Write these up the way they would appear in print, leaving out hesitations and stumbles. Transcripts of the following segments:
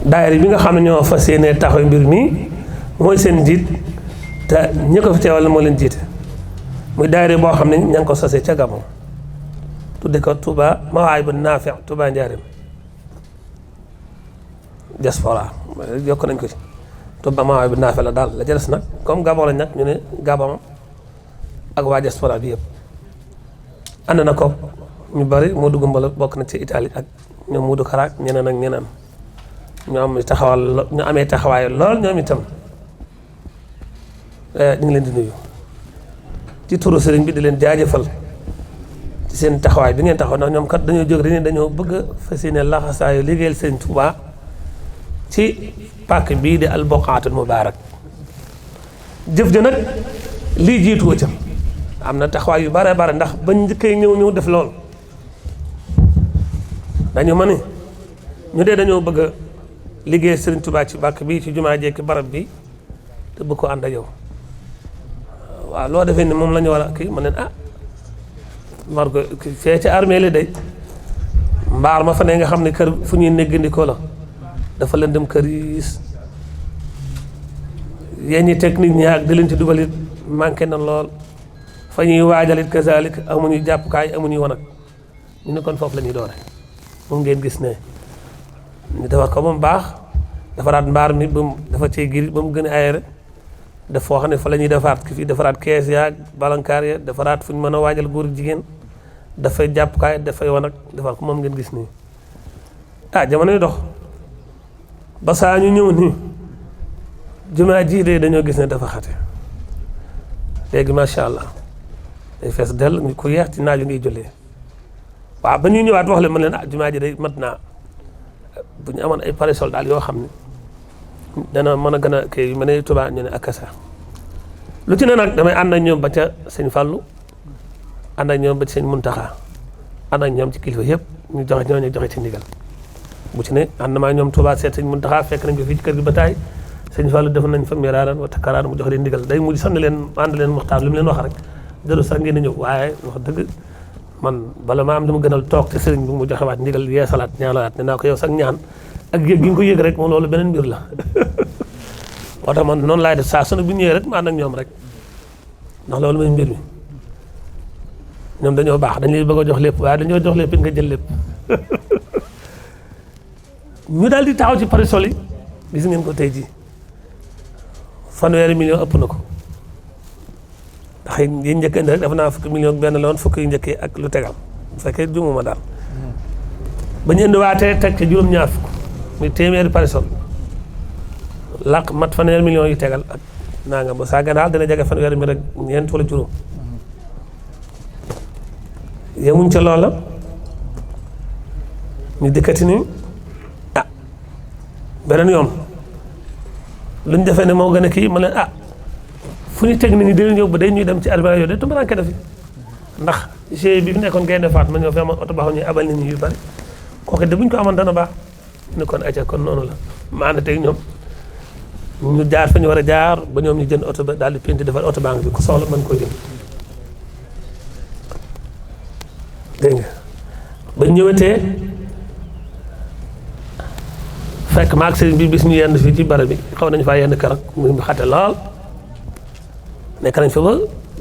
daayira bi nga xam ne ñoo fas yéene taxaw mbir mi mooy seen njiit te ñi ko fi teewal moo leen jiite muy daayira boo xam ne ña ngi ko sosee ca Gabon tudde ko Touba Mawahibou Nafi' Touba Njaaréem diaspora yokk nañ ko ci Touba Mawahibou Nafi' la daal la ca des nag comme Gabon lañ nag ñu ne Gabon ak waa diaspora bi yëpp ànd na ko ñu bari moo dugg mbala bokk na ci Italie ak ñoom Modou Karaak ñeneen ak ñeneen ñu am taxawal ñu amee taxawaay lool ñoom itam ñu ngi leen di nuyu ci turu sëriñ bi di leen jaajëfal ci seen taxawaay bi ngeen taxaw ndax ñoom kat dañoo jóg rek dañoo bëgg a fas yéene laxasaayu liggéeyal sëriñ Touba ci pàkk bii di al-Buqaatul Mubaarak jëf ja nag lii jiituwa ca am na taxawaay yu bare bare ndax bañ njëkkee ñëw def lool dañu ma ni ñu dee dañoo bëgg a liggéey sëriñ Touba ci pàkk bii ci jumaa jekki barab bi te bëgg ko ànd ak yow waaw loo defee ni moom la ñu war a kii ma ne war ko fee ci armée li day mbaar ma fa ne nga xam ne kër fu ñuy néggandikoo la dafa leen dem kër yi yéen ñi technique ñi ak di leen ci dugal it manqué na lool fa ñuy waajal it kazalik amuñu jàppukaay amuñu wanag ñu ne kon foofu la ñuy doore moom ngeen gis ne ñu defar ko ba mu baax defaraat mbaar mi ba mu dafa cee giri ba mu gën a aéré def foo xam ne fa la ñuy defaat ki fii defaraat kees yaag balankaar ya defaraat fu ñu mën a waajal góor jigéen dafay jàppukaay dafay wanag defar ko moom ngeen gis nii jamono yi dox ba saa ñu ñëw nii jumaa ji de dañoo gis ne dafa xate léegi macha allah day fees dell ñu ko yeex ci naaju ngay jullee waaw ba ñuy ñëwaat wax leen ma leen jumaa ji day mat naa bu ñu amoon ay parasol daal yoo xam ne dana mën a gën a kii ma ne Touba ñu ne akasa lu ci ne nag damay ànd ak ñoom ba ca sëñ Fallou ànd ak ñoom ba ci sëñ Muntaxa ànd ak ñoom ci kilifa yëpp ñu joxe ci ndigal bu ci ne ànd maa ñoom Touba seet sëñ Muntaxa fekk nañ ko fii ci kër gi ba taay sëñ Fallou def nañ fa miraaran wa takraaran mu joxe leen ndigal day mujj sax ne leen ànd leen waxtaan li mu leen wax rek jëru sax ngeen ñëw waaye wax dëgg man bala ma am dama gënal toog te sëriñ bi mu joxewaat ndigal yeesalaat ñaanalaat ne naa ko yow sax ñaan ak yëg gi nga ko yëg rek moom loolu beneen mbir la moo tax man noonu laay def saa su ne bu ñëwee rek ma ànd ak ñoom rek ndax loolu mooy mbir mi ñoom dañoo baax dañ lay bëgg a jox lépp waaye dañoo jox lépp it nga jël lépp ñu daal di taxaw ci parasol yi gis ngeen ko tey jii fanweeri million ëpp na ko ndax yi njëkk indi rek dafa naa fukki million benn la woon fukki yu njëkkee ak lu tegal bu fekkee jumuma daal ba ñu indiwaatee teg ca juróom-ñaar fukk muy téeméeri parasol làq mat fanweeri million yu tegal ak nanga ba saa ganaal dina jege fanweeri mi rek ñeent wala juróom yemuñ ca loola ñu dikkati ni beneen yoon luñ defee ne moo gën a kii ma leen fu ñu teg nit ñi dinañ ñëw ba day ñuy dem ci armée yooyu de tumuraanke na fi ndax GIE bi fi nekkoon Gaynde Faat ma ñëw fi amoon oto boo xam ne abal nit ñi yu bari kooku de buñ ko amoon dana baax ni kon acca kon noonu la ma ànd teg ñoom ñu jaar fa ñu war a jaar ba ñoom ñu jënd oto ba daal di penti defar oto banque bi ku soxla mën koo jënd dégg nga ba ñëwetee fekk maag sëriñ bi bis ñu yenn fii ci barab bi xaw nañu faa yenn keroog mu xate lool nekk nañ fi ba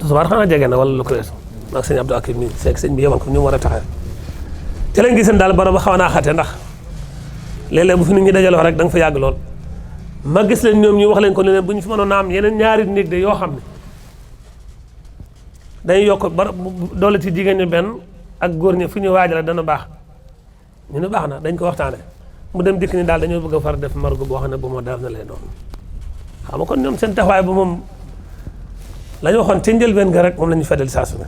subaar xanaa jege na wala lu ko weesu maag sëñ Abdou Akim mi fekk sëñ bi yemal ko ñu war a taxaw te lañ giseen daal barab ba xaw naa xate ndax léeg-léeg bu fi nit ñi dajaloo rek da nga fa yàgg lool ma gis leen ñoom ñu wax leen ko ne leen bu ñu fi mënoon a am yeneen ñaari néeg de yoo xam ne dañuy yokk ba doole ci jigéen ñi benn ak góor ñi fu ñu waajale dana baax ñu ne baax na dañ ko waxtaane mu dem dikk ni daal dañoo bëgg a far def margo boo xam ne bu moo def na lay doon xam nga kon ñoom seen taxawaay ba moom la ñu waxoon te njëlbeen nga rek moom la ñu feddal saa su ne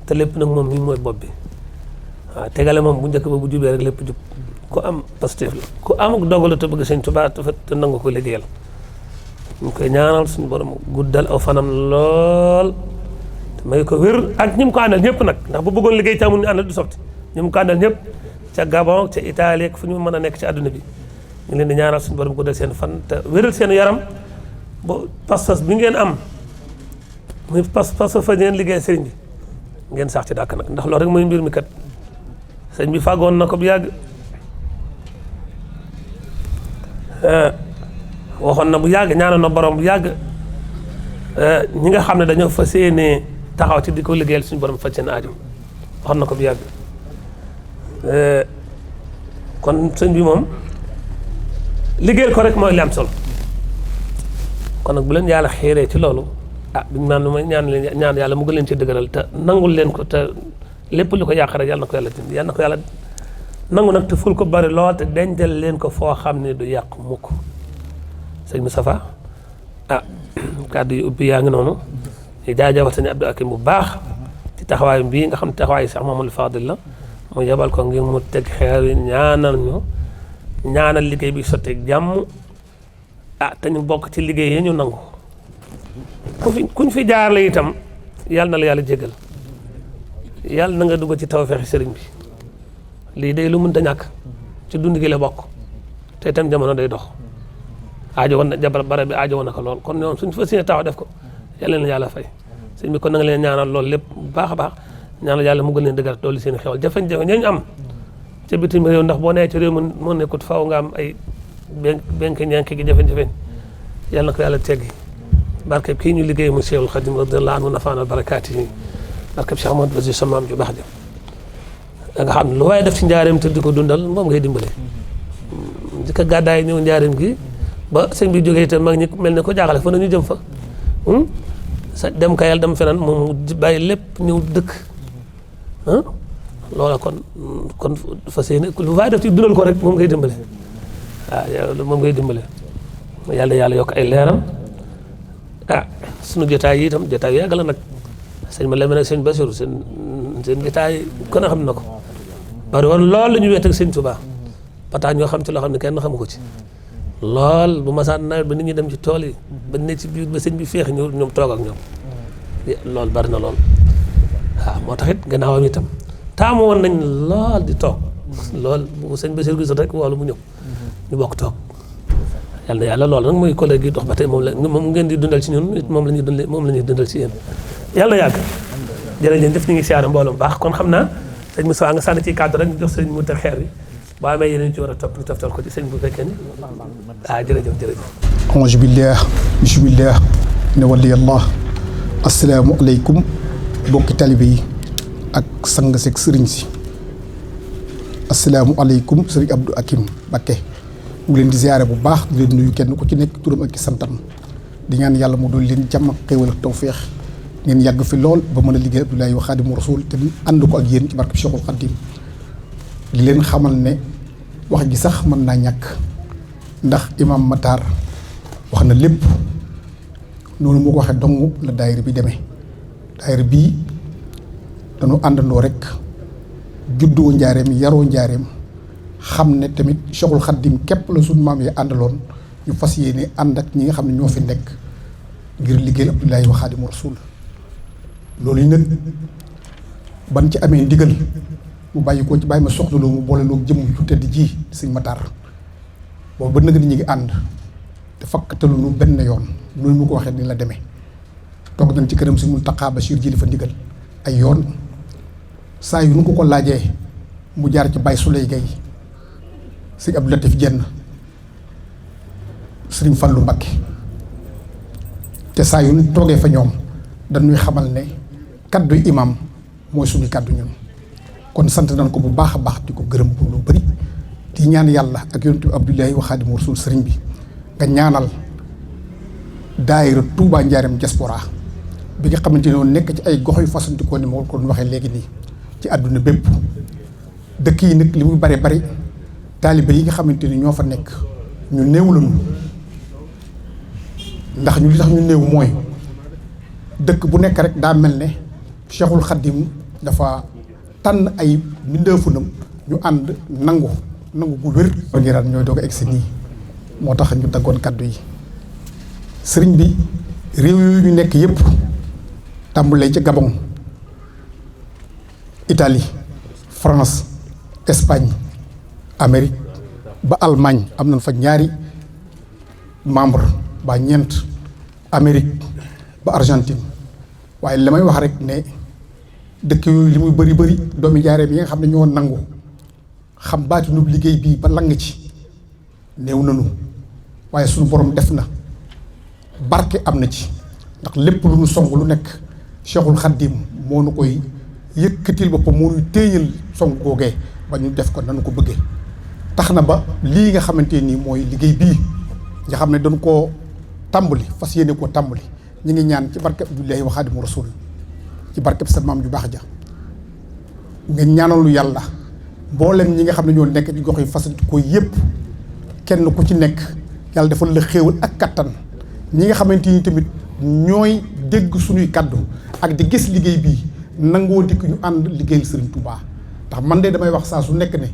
te lépp nag moom mi mooy bopp bi waaw tegale moom bu njëkk ba bu jubee rek lépp jub ku am positif la ku amuk dogal te bëgg sëñ Tuubaa te nangu ko liggéeyal ñu koy ñaanal suñu borom guddal aw fanam lool te may ko wér ak ñi mu ko àndal ñëpp nag ndax bu bëggoon liggéey te amul ñu àndal du sotti ñi mu ko àndal ñëpp ca Gabon ca Italie ak fu ñu mën a nekk ci àdduna bi ñu leen di ñaanal suñu borom guddal seen fan te wéral seen yaram ba pas-pas bi ngeen am muy pas-pas fa ngeen liggéey sëriñ bi ngeen sax ci dàkk nag ndax loolu rek mooy mbir mi kat sëñ bi fàggoon na ko bu yàgg waxoon na bu yàgg ñaanoon na borom bu yàgg ñi nga xam ne dañoo fas yéenee taxaw ci di ko liggéeyal suñu borom faj seen aajo waxoon na ko bu yàgg kon sëñ bi moom liggéeyal ko rek mooy li am solo kon nag bu leen yàlla xiiree ci loolu biñu naan lu may ñaan yàlla mu gën leen ci dëgëral te nangul leen ko te lépp lu ko yàq rek yàlla na ko yàlla dindi yàlla na ko yàlla nangu nag te ful ko bari lool te dencal leen ko foo xam ne du yàq mukk sëñ Moustapha kàddu yu ubbi yaa ngi noonu ñu jaajëfal sëñ Abdou Akim bu baax ci taxawaayam bii nga xam ne taxawaayu Cheikh Mamadou Fadil la mu yebal ko ngir mu teg xeer yi ñaanal liggéey bi sotteeg jàmm te ñu bokk ci liggéey yi ñu nangu kuñ fi jaar la itam yàlla na la yàlla jégal yàlla na nga dugg ci tawfeexi sëriñ bi lii day lu mënta ñàkk ci dund gi la bokk te itam jamono day dox aajo woon na jabar bara bi aajo woon na ko lool kon ñoom suñ fa sine taxaw def ko yàlla na yàlla fay sëñ bi kon na nga leen ñaanal loolu lépp bu baax a baax ñaanal yàlla mu gën leen dëggal doolu seen xewal jafe-jafe ñooñu am ca bitim réew ndax boo nee ci réew moo nekkut faw nga am ay benk ñànk gi jafe-jafe yàlla na ko yàlla teggi barkeb kii ñu liggéey mu Cheikhul Khadim radiyallahu anhu nafaana barakaati yi barkeb Cheikh Amadou Basir sa maam ju baax ja da nga xam ne lu waaye def ci njaareem te di ko dundal moom ngay dimbale di ko gàddaay ñëw njaareem gi ba sëñ bi jógee itam mag ñi mel ne ko jaaxale fa nañu jëm fa sa dem kayal dem feneen moom bàyyi lépp ñëw dëkk loola kon fas yéene lu waaye def ci dundal ko rek moom ngay dimbale waaw moom ngay dimbale yàlla yokk ay leeram sunu jotaay yi itam jotaay yu yàgg la nag sëñ ma Lamine ak sëñ Bassirou seen jotaay kon a xam na ko bari woon lool la ñu wet ak sëñ Touba pata ñoo xam ci loo xam ne kenn xamu ko ci lool bu masaan nawet ba nit ñi dem ci tool yi ba ne ci biir ba sëñ bi féex ñoom toog ak ñoom loolu bari na lool moo tax it gannaawam itam taamu woon nañ lool di toog lool bu sëñ Bassirou gisul rek wala mu ñëw ñu bokk toog yàlla loolu nag mooy collègue yi dox ba tey moom ngeen di dundal ci ñun moom la ñuy dundal ci yéen yàlla yàgg jërëjëf def ñu ngi siyaare mbooloo bu baax kon xam naa sëñ Moussa nga sànni ci kàddu rek ñu jox sëñ mu teg xeer bi boo amee yeneen ci war a topp ñu toftal ko ci sëñ bu fekkee ni jërëjëf auzu billah bismillah ne waliyallah asalaamu aleykum bokki talibe yi ak sang seeg sëriñ si asalaamu aleykum sëriñ Abdou Akim Mbacké mu leen di ziyaare bu baax di leen nuyu kenn ku ci nekk turam ak santam di ñaan yàlla mu doon leen jàmm ak xéewal ak tawféex ngeen yàgg fi lool ba mën a liggéey Abdoulaye wa Xaadimu Rasuul te ànd ko ak yéen ci barke Cheikhul Khadim di leen xamal ne wax gi sax mën naa ñàkk ndax imam Matar wax na lépp noonu mu ko waxee dong la daayira bi demee daayira bii dañu àndandoo rek juddoo njaareem yaroo njaareem xam ne tamit Cheikhul Khadim képp la suñu maam yi àndaloon ñu fas yéene ànd ak ñi nga xam ne ñoo fi nekk ngir liggéeyal Abdoulaye wa Xaadimu Rasuul loolu yi nag ban ci amee ndigal mu bàyyi ko ci bàyyi ma soxla loo mu boole loo jëm ju tedd ji sëñ Matar boobu ba nag ni ñu ngi ànd te fakkatalu nu benn yoon noonu mu ko waxee ni la demee toog nañ ci këram sëñ Muntaxa Bachir ji li fa ndigal ay yoon saa yu nu ko laajee mu jaar ci Baye Souley Gueye sëñ Abdou Latif Jenn sëriñ Fallu Mbakke te saa yu nu toogee fa ñoom dañuy xamal ne kaddu imam mooy suñu kaddu ñun kon sant nañ ko bu baax a baax di ko gërëm ko lu bëri di ñaan yàlla ak yonent bi Abdoulaye wa Xaadimu Rasuul sëriñ bi nga ñaanal daayira Touba Njaareem diaspora bi nga xamante ne nekk ci ay gox yu fasantikoo ni moo ko doon waxee léegi nii ci àdduna bépp dëkk yi nag li muy bari bari taalibe yi nga xamante ni ñoo fa nekk ñu néew lañu ndax ñu li tax ñu néew mooy dëkk bu nekk rek daa mel ne Cheikhul Khadim dafa tànn ay mbindeefunam ñu ànd nangu gu wér ngiraan ñooy doog a egsi nii moo tax ñu daggoon kaddu yi sëriñ bi réew yooyu ñu nekk yépp tàmbalee ci Gabon Italie France Espagne Amérique ba Allemagne am nañ fa ñaari membre ba ñeent Amérique ba Argentine waaye li may wax rek ne dëkk yooyu li muy bëri bëri doomi Njaareem yi nga xam ne ñoo nangu xam baatinu liggéey bii ba lang ci néew nanu waaye suñu borom def na barke am na ci, ndax lépp lu nu song lu nekk Cheikhul Khadim moo nu koy yëkkatil boppam, moo nuy téeñal song googee ba ñu def ko nanu ko bëggee. tax na ba lii nga xamante nii mooy liggéey bii nga xam ne dañ koo tàmbali, fas yéene koo tàmbali, ñu ngi ñaan ci barkeb Abdullahi wa Xaadimu Rasuul, ci barkeb sa maam ju baax ja, nga ñaanalu yàlla mboolem ñi nga xam ne ñoo nekk ci gox yi fas ko yëpp, kenn ku ci nekk yàlla defal la xéewal ak kattan. ñi nga xamante ni tamit ñooy dégg suñuy kaddu ak di gis liggéey bii nangoo dikk ñu ànd liggéeyal Sëriñ Tuubaa. ndax man de damay wax saa su nekk ne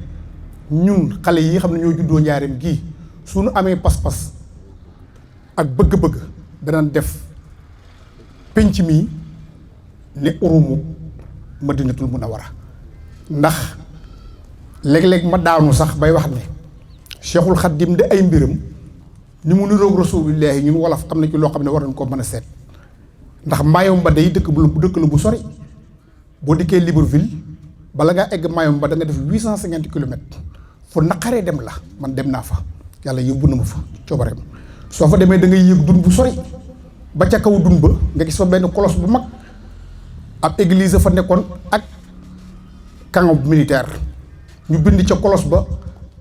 ñun xale yi nga xam ne ñoo juddoo Njaareem gii suñu amee pas-pas ak bëgg-bëgg danañ def penc mi ne urumu Madinatul Munawwara. ndax léeg-léeg ma daanu sax bay wax ne Cheikhul Khadim de ay mbiram ni mu niroog Rasuulullaahi ñun wolof am na ci loo xam ne war nañ koo mën a seet. ndax Mayumba day dëkk la bu sori, boo dikkee Libreville bala ngaa egg Mayumba da nga def 850 kilomètres fu naqaree dem la. man dem naa fa, yàlla yóbbu na ma fa coobareem. soo fa demee da ngay yëg dun bu sori ba ca kaw dun ba nga gis fa benn colosse bu mag, ab église fa nekkoon ak camp militaire. ñu bind ca colosse ba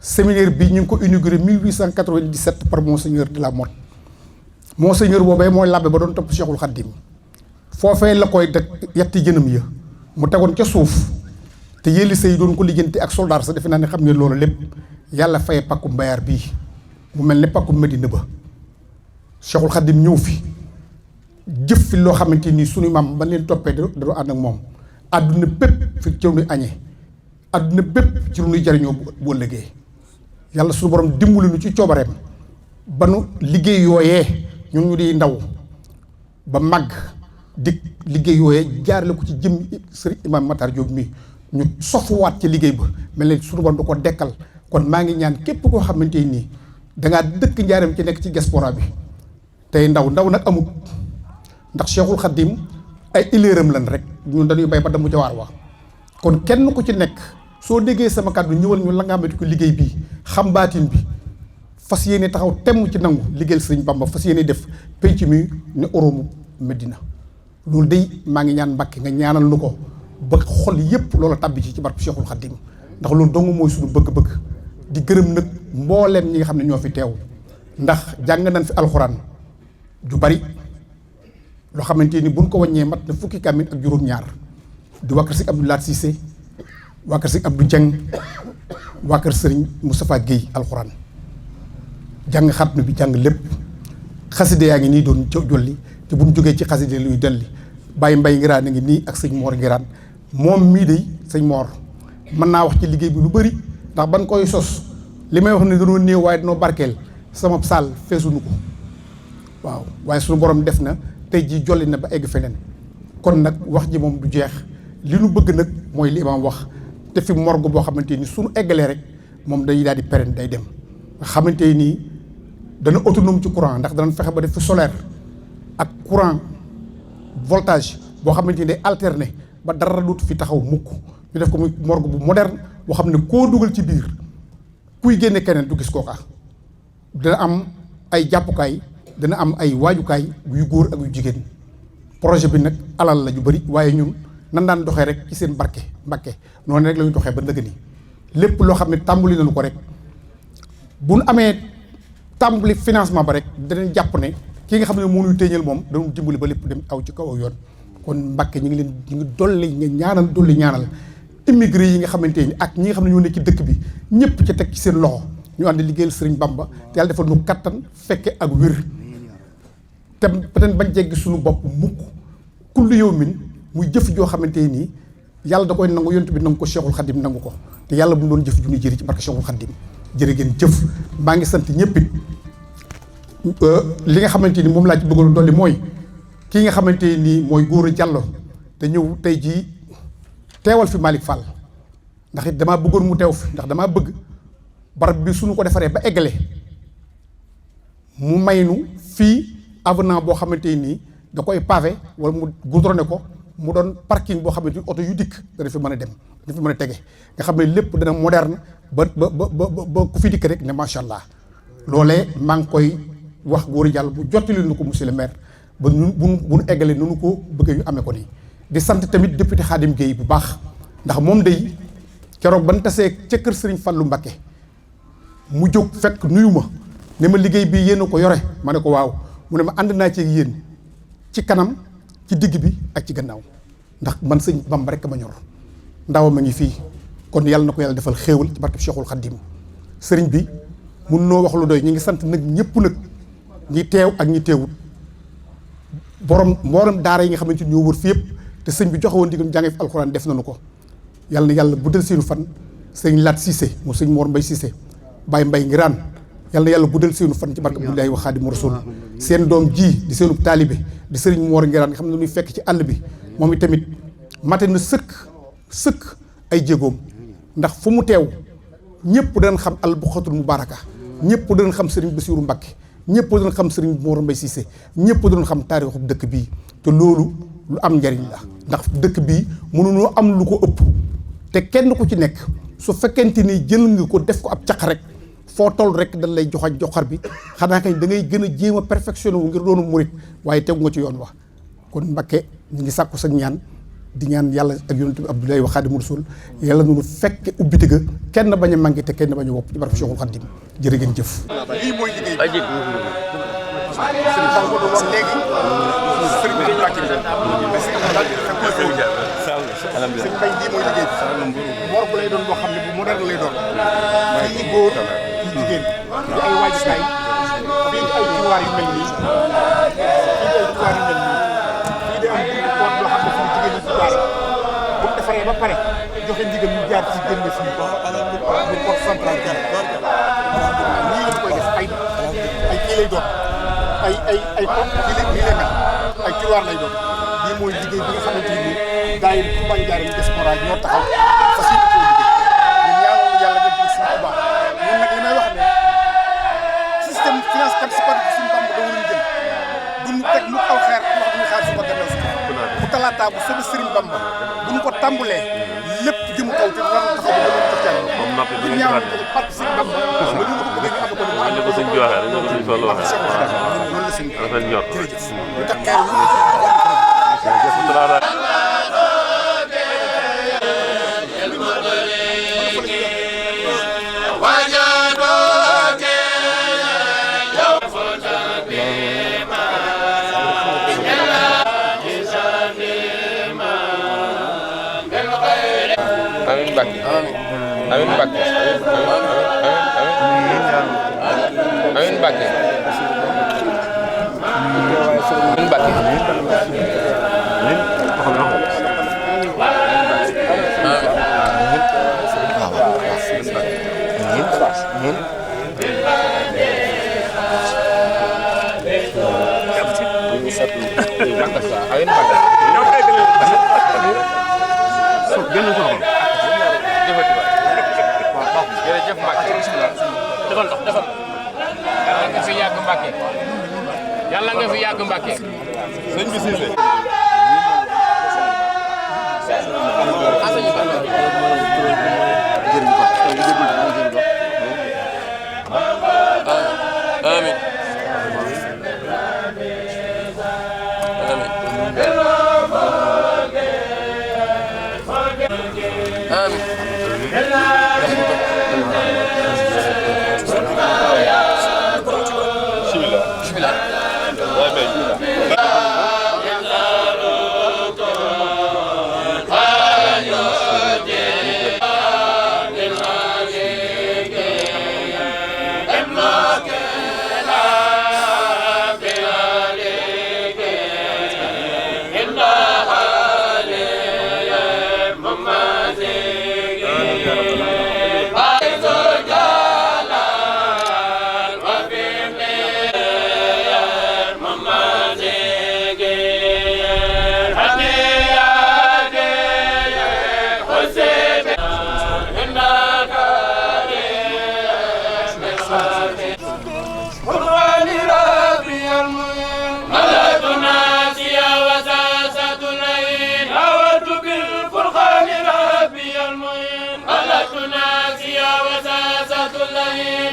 séminaire bi ñu ngi ko inauguré 1897 par Monseigneur de la Motte. Monseigneur boobee mooy labbe ba doon topp Cheikhul Khadim. foofee la koy teg yetti jënam ya mu tegoon ca suuf te yéeli say doon ko lijjanti ak soldaar sa defe naa ne xam ne loolu lépp yàlla faye pakku mbayaar bii mu mel ne pakku Medina ba. Cheikhul Khadim ñëw fi jëf fi loo xamante ni suñu maam ba leen toppee da ànd ak moom. àdduna bépp fi ci lu ñuy añee, àdduna bépp ci lu ñuy jariñoo bu ëllëgee. yàlla suñu borom dimbali nu ci coobareem ba nu liggéey yooyee ñun ñu di ndaw ba màgg di liggéey yooyee jaarale ko ci jëm sëriñ Imam Matar Diop mi ñu sofuwaat ci liggéey ba mel ne suñu borom da ko dekkal. kon maa ngi ñaan képp koo xamante nii dangaa dëkk Njaareem ci nekk ci diaspora bi tey ndaw nag amut, ndax Cheikhul Khadim ay ileeram lan rek ñun dañuy bay ba damu ca waar wa. kon kenn ku ci nekk soo déggee sama kàddu ñëwal ñu la nga xamante ko liggéey bii xam baatin bi fas yéene taxaw temm ci nangu liggéeyal Sëriñ Bamba, fas yéene def penc mi ne oromu Medina. loolu day maa ngi ñaan Mbàkke nga ñaanal nu ko ba xol yépp loola tàbbi ci barke Cheikhul Khadim, ndax loolu dong mooy suñu bëgg-bëgg. di gërëm nag mbooleem ñi nga xam ne ñoo fi teew, ndax jàng nañ fi alxuraan ju bari loo xamante ni buñ ko wàññee mat na fukki kaamil ak juróom-ñaar. di waa kër Sëriñ Abdou Lahat Cissé, waa kër Sëriñ Abdou Dieng, waa kër Sëriñ Moustapha Guèye alxuraan jàng xatnu bi jàng lépp. xaside yaa ngi nii doon jolli te buñ jógee ci xaside luy delli Baye Mbaye Ngiraan a ngi nii ak sëñ Moor Ngiraan. moom mii de sëñ Moor mën naa wax ci liggéey bi lu bari, ndax ban koy sos li may wax ne dañoo néew waaye dañoo barkeel. sama saal feesuñu ko waaw, waaye suñu borom def na tey jii jolli na ba egg feneen. kon nag wax ji moom du jeex, li nu bëgg nag mooy li imaam wax te fi morgue boo xamante ni suñu eggalee rek moom dañuy daal di pérenne day dem nga xamante nii dana autonome ci courant, ndax danañ fexe ba def fi solaire ak courant voltage boo xamante ni day alterner ba dara dootu fi taxaw mukk. ñu def ko muy morgue bu moderne boo xam ne koo dugal ci biir kuy génne keneen du gis kooka. dana am ay jàppukaay, dana am ay waajukaay yu góor ak yu jigéen. projet bi nag alal la ju bari, waaye ñun nan daan doxee rek ci seen barke Mbàkke noonu rek la ñu doxee ba ndëgg ni lépp loo xam ne tàmbali nañu ko rek bu nu amee tàmbali financement ba rek danañ jàpp ne ki nga xam ne moo ñuy téeñal moom dañu dimbali ba lépp dem aw ci kaw yoon. kon Mbàkke ñu ngi dolli ñaanal immigré yi nga xamante ni ak ñi nga xam ne ñoo nekk ci dëkk bi ñëpp ca teg ci seen loxo ñu ànd liggéeyal Sëriñ Bamba te yàlla defal nu kattan fekke ak wér te peut-être bañ jeggi suñu bopp mukk. kullu yawmin muy jëf joo xamante nii yàlla da koy nangu, yonent bi nangu ko, Cheikhul Khadim nangu ko, te yàlla bu mu doon jëf ju ñu jëri ci barke Cheikhul Khadim. jërë ngeen jëf. maa ngi sant ñëpp it li nga xamante ni moom laa ci bëggoon dolli mooy kii nga xamante nii mooy Gora Diallo te ñëw tey jii teewal fi Malick Fall, ndax it damaa bëggoon mu teew fi, ndax damaa bëgg barab bi suñu ko defaree ba eggale mu may nu fii avenant boo xamante nii da koy pavé wala mu goudronné ko mu doon parking boo xamante ni oto yu dikk dana fi mën a dem, dana fi mën a tege nga xam ne lépp dana moderne ba ku fi dikk rek ne macha allah. loolee maa ngi koy wax góor yàlla bu jottali nu ko monsieur le maire ba nu bu nu eggalee nu ko bëggee ñu amee ko nii. di sant tamit député Khadim Gueye bu baax ndax moom day keroog ban tasee ca kër Serigne Fallou Mbacké mu jóg fekk nuyu ma ne ma liggéey bi yéen a ko yore ma ne ko waaw mu ne ma ànd naa ci yéen ci kanam ci digg bi ak ci gannaaw ndax man sëñ Bamba rek ma ñor ndawam a ngi fii kon yàlla na ko yàlla defal xéewal ci barkeb Cheikhul Khadim sëriñ bi mun noo wax lu doy ñu ngi sant nag ñëpp nag ñi teew ak ñi teewut mboolem daara yi nga xamante ni ñoo wër fi yëpp te sëñ bi joxe woon digal jàngee fi alxuraan def nañu ko yàlla na yàlla guddal seenu fan sëñ Lat Cissé mu sëñ Mor Mbay Cissé Baye Mbay Ngiraan yàlla na yàlla guddal seenu fan ci barke Abdoulaye wa Xaadimu Rasuul seen doom ji di seenu taalibe di sëriñ Mor Ngiraan nga xam ne nuy fekk ci àll bi moom i tamit mate na sëkk ay jéegoom ndax fu mu teew ñëpp danañ xam al buxatul mubaraka ñëpp danañ xam sëriñ Basiiru Mbàkke ñëpp danañ xam sëriñ Mor Mbay Cissé ñëpp danañ xam taarixu dëkk bii te loolu lu am njariñ la ndax dëkk bii mënunoo am lu ko ëpp te kenn ku ci nekk su fekkente ni jël nga ko def ko ab caq rek foo toll rek dañ lay joxañ joxar bi xanaa kañ da ngay gën a jéem a perfectionné wu ngir doonu murit waaye tegu nga ci yoon wax kon Mbakke ñu ngi sàkku sa ñaan di ñaan yàlla ak yonent bi Abdoulaye wa Xaadimu Rasuul yàlla nunu fekke ubbite ga kenn bañ a manqué te kenn bañ a wopp ci barke Cheikhul Khadim jërë ngeen jëf. lii mooy liggéey bi sëriñ Fall ko doon wax léegi sëriñ bi dañu wàcc sëriñ Mbay lii mooy liggéey bi morgue lay doon boo xam ne bu moderne lay doon fii góor fii jigéen di ay waajukaay fii ay tiroir yu mel nii fii ay tiroir yu mel nii fii di am buntu porte yoo xam ne fii jigéen ñi ci jaar bu mu defaree ba pare joxe ndigal ñu jaar ci génn fii bu porte centrale bi nii lañ koy def ay kii lay doon ay pot lii lay mel ay tiroir lay doon lii mooy liggéey bi nga xamante ni gars yi bu bañ jaaree diaspora ñoo taxaw fas yéene koo liggéey ñun ñaanal yàlla nga jël suñu Tuubaa ñun nag li may wax ne système finance participative suñu Bamba da waruñu jël duñu teg mu aw xeer wax duñu xaar suba gannaaw si bu talaataa bu soobee Sëriñ Bamba buñ ko tàmbalee lépp jëm kaw te dara taxaw ba doon jotteel ñu ñaanal participe Bamba ba ñu ko bëggee ñu am ko ni ko sëñ bi waxee rek ni ko sëñ Fallu waxee loolu la sëñ rafet njort jërëjëf ñu tax xeer Amin Mbacke amin Mbacke amin Mbacke amin Mbacke amin Mbacke jërëjëf Mbacke defal yàlla nga fi yàgg Mbacke yàlla nga fi yàgg Mbacke sëñ bi Cissé amin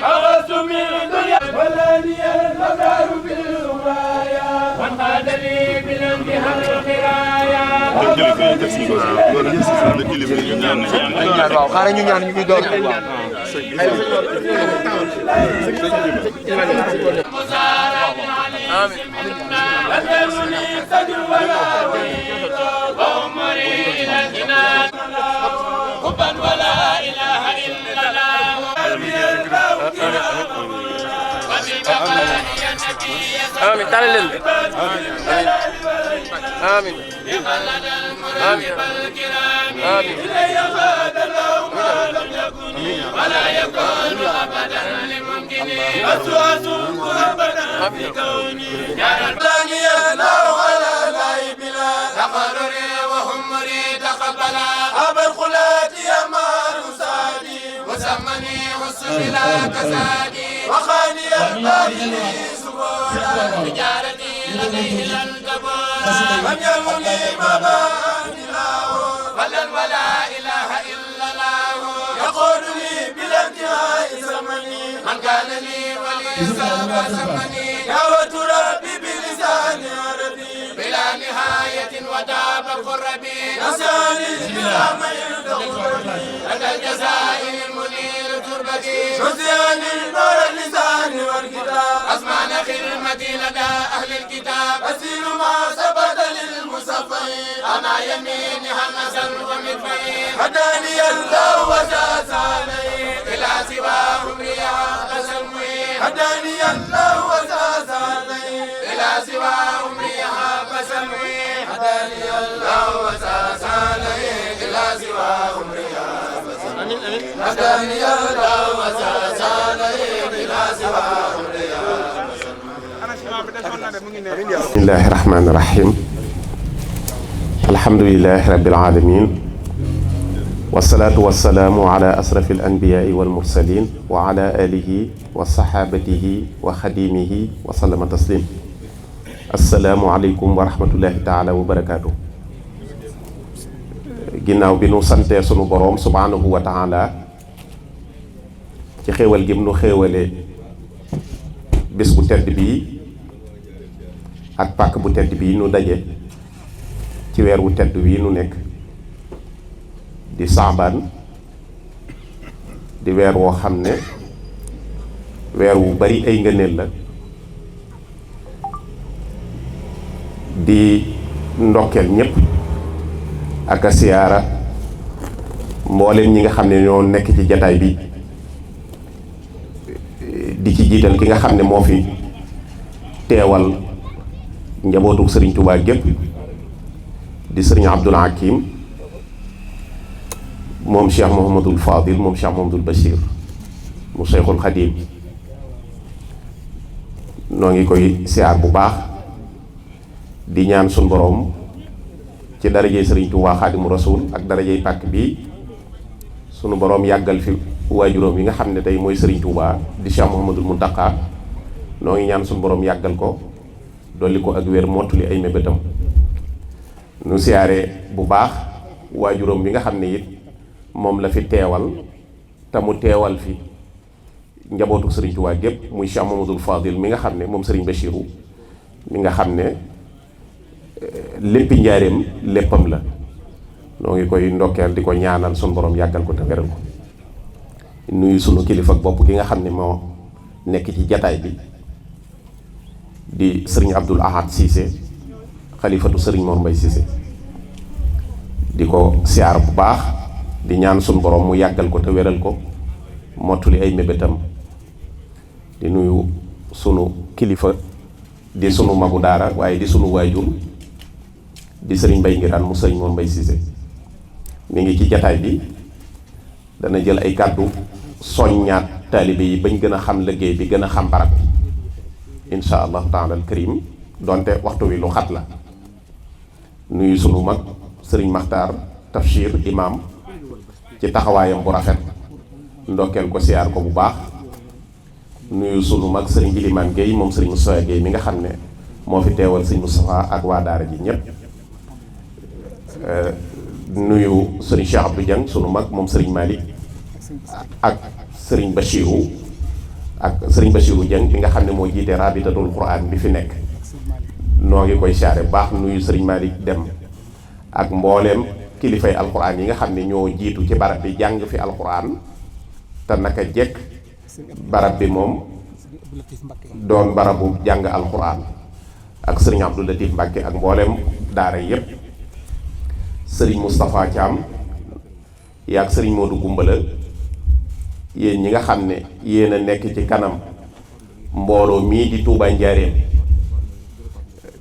أغث من الدنيا ولاني المدار بالغرايا وانقاد لي بالانتهاء القرايا waaw xaaral ñu ñaan ñu ngi door آمين تعالى لنا آمين آمين آمين ولا يكون أبدا لممكن وسواس أبدا بكوني لاني الله على لاي بلا تقرري وهمري تقبلا أبا الخلات يا مال سادي وسمني وسبلا كسادي وخاني الباطني سبورا تجارتي لديه لن تبورا لم يكن لي مبان الله فلن ولا إله إلا الله يقول لي بالانتهاء زمني من كان لي ولي سمني دعوة ربي بلسان عربي بلا نهاية وداب القربي نساني بلا ما يلتقربي لدى الجزائر المنير تربتي شزياني نور اللسان والكتاب أسمان خدمتي لدى أهل الكتاب أسير ما ثبت للمصفين أنا يميني همسا ومدفعين هداني الله وساساني إلى سواهم رياض سلمين هداني الله وساساني إلى سواهم رياض سلمين هداني الله وساساني إلى سواهم رياض سلمين هداني الله وساساني إلى سواهم رياض bismillahi rahmaani rahim alhamdulilahi rabbil alamin wasalaatu wasalaamu ala asrafi alanbiyaai walmursalin wa ala alihi wa saxaabatihi wa xadimihi wa sallama taslim assalaamu aleykum wa rahmatullahi taala wa barakaatu. ginnaaw bi nu santee sunu boroom subhaanahu wa taala ci xéewal gi nu xéewale bis bu tedd bii ak pàkk bu tedd bii nu daje ci weer wu tedd bii nu nekk di saabaan di weer woo xam ne weer wu bari ay ngëneel la di ndokkeel ñépp ak a siyaara mbooleem ñi nga xam ne ñoo nekk ci jataay bi di ci jiital ki nga xam ne moo fi teewal njabootu sëriñ Tuubaa gépp di sëriñ Abdul Hakim moom Cheikh Mouhamadul Fadil moom Cheikh Mouhamadul Bachir mu Cheikhul Khadim noo ngi koy siyaar bu baax di ñaan suñ boroom ci darajey sëriñ Tuubaa Xaadimu Rasuul ak darajey pàkk bi sunu boroom yàggal fi waajuróom yi nga xam ne tey mooy sëriñ Tuubaa di Cheikh Mouhamadul Muntaqa noo ngi ñaan suñ boroom yàggal ko dolli ko ak wér mottali ay mébétam nu siyaare bu baax waajuróom bi nga xam ne it moom la fi teewal te mu teewal fi njabootu sëriñ Tuubaa gépp muy Cheikh Mamadou Fadil mi nga xam ne moom sëriñ Bachirou mi nga xam ne léppi njaareem léppam la noo ngi koy ndokkeel di ko ñaanal sun borom yàggal ko te wéral ko nuyu sunu kilifa bopp gi nga xam ne moo nekk ci jataay bi di sëriñ Abdul Ahad Cissé xalifatu sëriñ Mor Mbay Cissé di ko siyaar bu baax di ñaan sun borom mu yàggal ko te wéral ko mottali ay mébétam di nuyu sunu kilifa di sunu magu daara waaye di sunu waajur di sëriñ Mbay Ngiraan mu sëriñ Mor Mbay Cissé mi ngi ci jataay bi dana jël ay kàddu soññaat taalibe yi bañ gën a xam liggéey bi gën a xam barab bi insha allahu taala al karim donte waxtu wi lu xat la nuyu sunu mag sëriñ Maxtaar Tafsir imam ci taxawaayam bu rafet ndokkeel ko siyaar ko bu baax nuyu sunu mag sëriñ Ilimaan Guèye moom sëriñ Moustapha Guèye mi nga xam ne moo fi teewal sëriñ Moustapha ak waa daara ji ñépp nuyu sëriñ Cheikh Abdou Dieng sunu mag moom sëriñ Malick ak sëriñ Bachirou ak sëriñ Bassirou Dieng bi nga xam ne moo jiite rabitatul quran bi fi nekk noo ngi koy siyaare baax nuyu sëriñ Malick Dem ak mbooleem kilifay alquran yi nga xam ne ñoo jiitu ci barab bi jàng fi alquran te naka jekk barab bi moom doon barabu jàng alquran ak sëriñ Abdou Latif Mbacke ak mbooleem daara yépp sëriñ Moustapha Thiam yaag sëriñ Modou Goumbala yéen ñi nga xam ne yéen a nekk ci kanam mbooloo mii di Touba Njaaréem